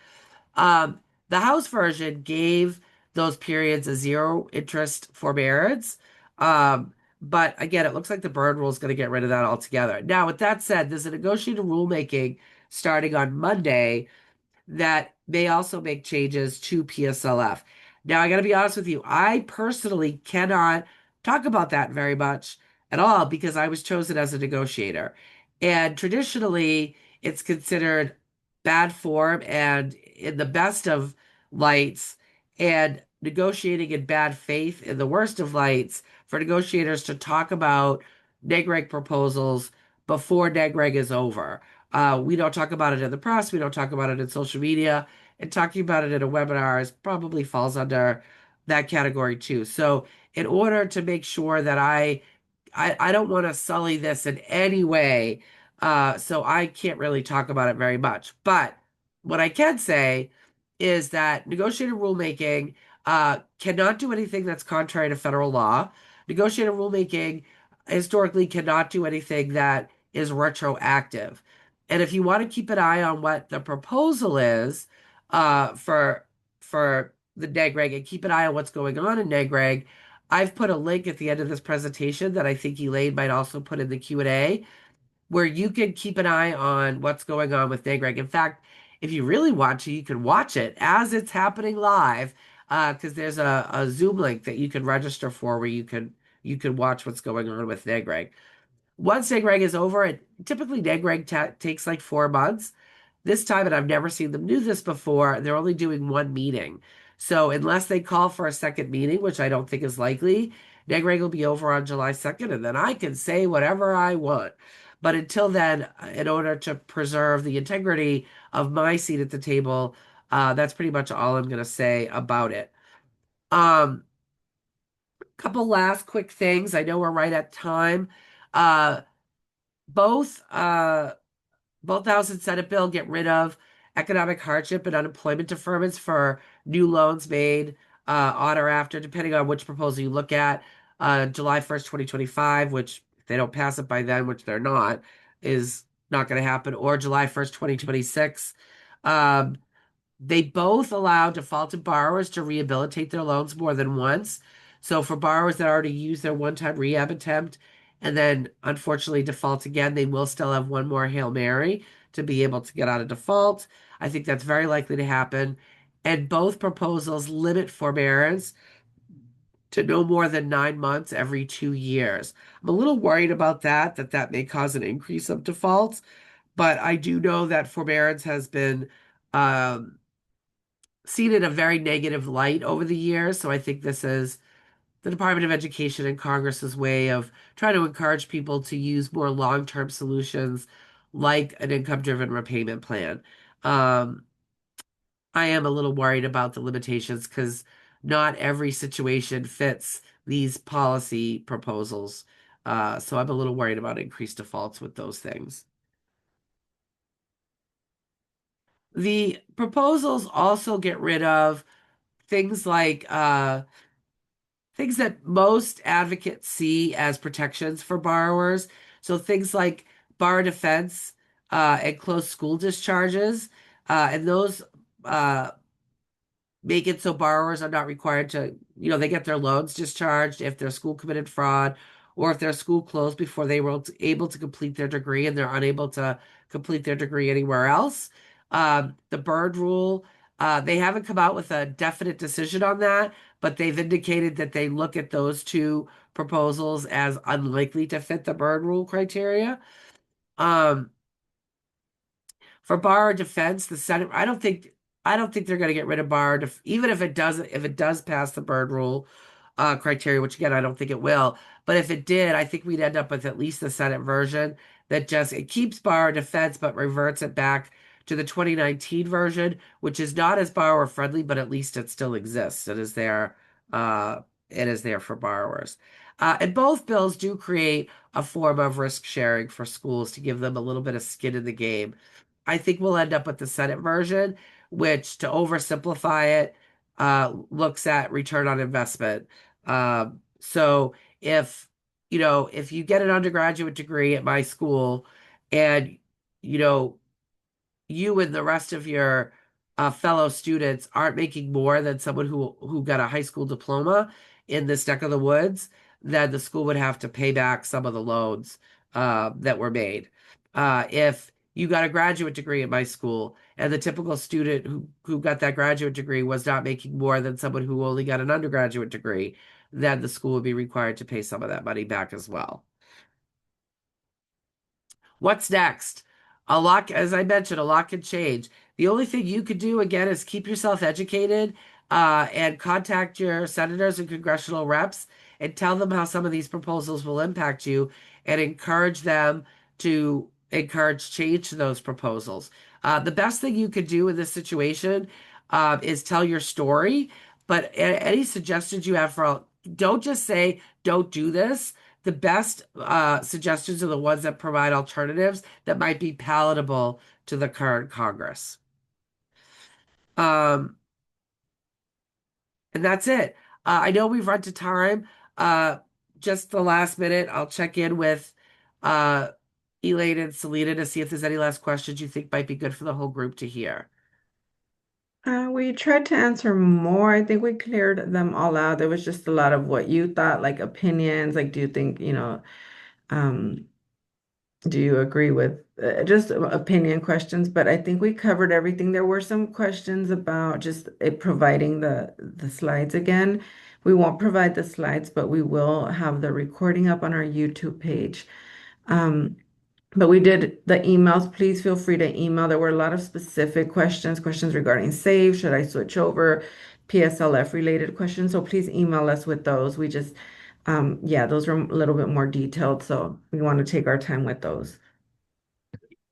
Um, the House version gave those periods a zero interest forbearance. But again, it looks like the Byrd rule is going to get rid of that altogether. Now, with that said, there's a negotiated rulemaking starting on Monday that may also make changes to PSLF. Now, I got to be honest with you, I personally cannot talk about that very much at all because I was chosen as a negotiator. And traditionally, it's considered bad form and in the best of lights, and negotiating in bad faith in the worst of lights for negotiators to talk about neg reg proposals before neg reg is over. We don't talk about it in the press. We don't talk about it in social media. And talking about it in a webinar probably falls under that category too. So in order to make sure that I don't want to sully this in any way, so I can't really talk about it very much. But what I can say is that negotiated rulemaking cannot do anything that's contrary to federal law. Negotiated rulemaking historically cannot do anything that is retroactive. And if you want to keep an eye on what the proposal is for the neg reg and keep an eye on what's going on in neg reg, I've put a link at the end of this presentation that I think Elaine might also put in the Q&A where you can keep an eye on what's going on with neg reg. In fact, If you really want to, you can watch it as it's happening live, because there's a Zoom link that you can register for where you can watch what's going on with NEGREG. Once NEGREG is over, typically NEGREG takes like 4 months. This time, and I've never seen them do this before, they're only doing one meeting. So unless they call for a second meeting, which I don't think is likely, NEGREG will be over on July 2nd, and then I can say whatever I want. But until then, in order to preserve the integrity of my seat at the table, that's pretty much all I'm going to say about it. Um, Couple last quick things. I know we're right at time. Uh, both both House and Senate bill get rid of economic hardship and unemployment deferments for new loans made on or after, depending on which proposal you look at, July 1st, 2025, which if they don't pass it by then, which they're not, is not going to happen, or July 1st, 2026. Um, they both allow defaulted borrowers to rehabilitate their loans more than once. So for borrowers that already used their one-time rehab attempt and then unfortunately default again, they will still have one more Hail Mary to be able to get out of default. I think that's very likely to happen. And both proposals limit forbearance to no more than 9 months every 2 years. I'm a little worried about that may cause an increase of defaults, but I do know that forbearance has been um, seen in a very negative light over the years. So I think this is the Department of Education and Congress's way of trying to encourage people to use more long-term solutions like an income-driven repayment plan. Um, I am a little worried about the limitations because not every situation fits these policy proposals. So I'm a little worried about increased defaults with those things. The proposals also get rid of things like things that most advocates see as protections for borrowers. So things like bar defense and closed school discharges, and those uh, make it so borrowers are not required to, they get their loans discharged if their school committed fraud or if their school closed before they were able to complete their degree and they're unable to complete their degree anywhere else. The Bird rule, they haven't come out with a definite decision on that, but they've indicated that they look at those two proposals as unlikely to fit the Bird rule criteria. Um, for bar defense, the Senate, I don't think they're going to get rid of even if it does pass the Byrd rule criteria, which again I don't think it will. But if it did, I think we'd end up with at least the Senate version that just it keeps bar defense but reverts it back to the 2019 version, which is not as borrower friendly, but at least it still exists. Uh, it is there for borrowers. And both bills do create a form of risk sharing for schools to give them a little bit of skin in the game. I think we'll end up with the Senate version, which, to oversimplify it, looks at return on investment. So if you get an undergraduate degree at my school and, you know, you and the rest of your fellow students aren't making more than someone who got a high school diploma in this neck of the woods, then the school would have to pay back some of the loans that were made. If you got a graduate degree at my school and the typical student who got that graduate degree was not making more than someone who only got an undergraduate degree, then the school would be required to pay some of that money back as well. What's next? A lot, as I mentioned, a lot can change. The only thing you could do again is keep yourself educated and contact your senators and congressional reps and tell them how some of these proposals will impact you and encourage them to encourage change to those proposals. The best thing you could do in this situation is tell your story, but any suggestions you have don't just say, don't do this. The best suggestions are the ones that provide alternatives that might be palatable to the current Congress. Um, and that's it. I know we've run to time. Uh, just the last minute, I'll check in with uh, Elaine and Celina to see if there's any last questions you think might be good for the whole group to hear. We tried to answer more. I think we cleared them all out. There was just a lot of what you thought, like opinions. Like, do you think, um, Do you agree with just opinion questions? But I think we covered everything. There were some questions about just it providing the slides again. We won't provide the slides, but we will have the recording up on our YouTube page. Um, but we did the emails. Please feel free to email. There were a lot of specific questions, questions regarding save, should I switch over, PSLF related questions. So please email us with those. We just, yeah, those are a little bit more detailed. So we want to take our time with those.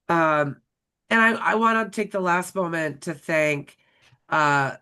Um, and I want to take the last moment to thank uh,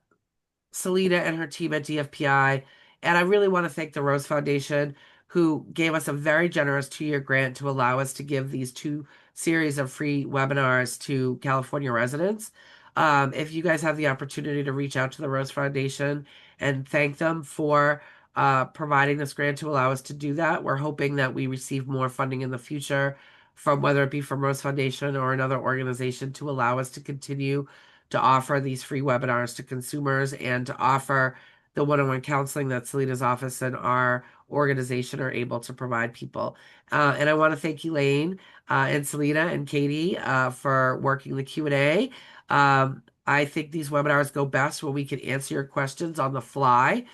Celina and her team at DFPI. And I really want to thank the Rose Foundation, who gave us a very generous 2-year grant to allow us to give these 2 series of free webinars to California residents. If you guys have the opportunity to reach out to the Rose Foundation and thank them for providing this grant to allow us to do that, we're hoping that we receive more funding in the future from whether it be from Rose Foundation or another organization to allow us to continue to offer these free webinars to consumers and to offer the one-on-one counseling that Selena's office and our organization are able to provide people. And I want to thank Elaine and Celina and Katie for working the Q&A. I think these webinars go best when we can answer your questions on the fly.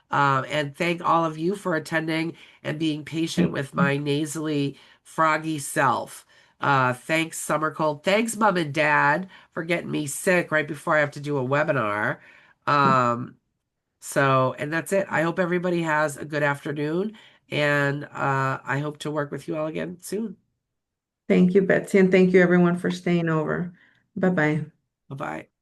And thank all of you for attending and being patient with my nasally, froggy self. Thanks, Summer Cold. Thanks, Mom and Dad, for getting me sick right before I have to do a webinar. And that's it. I hope everybody has a good afternoon, and I hope to work with you all again soon. Thank you, Betsy, and thank you everyone for staying over. Bye-bye. Bye-bye.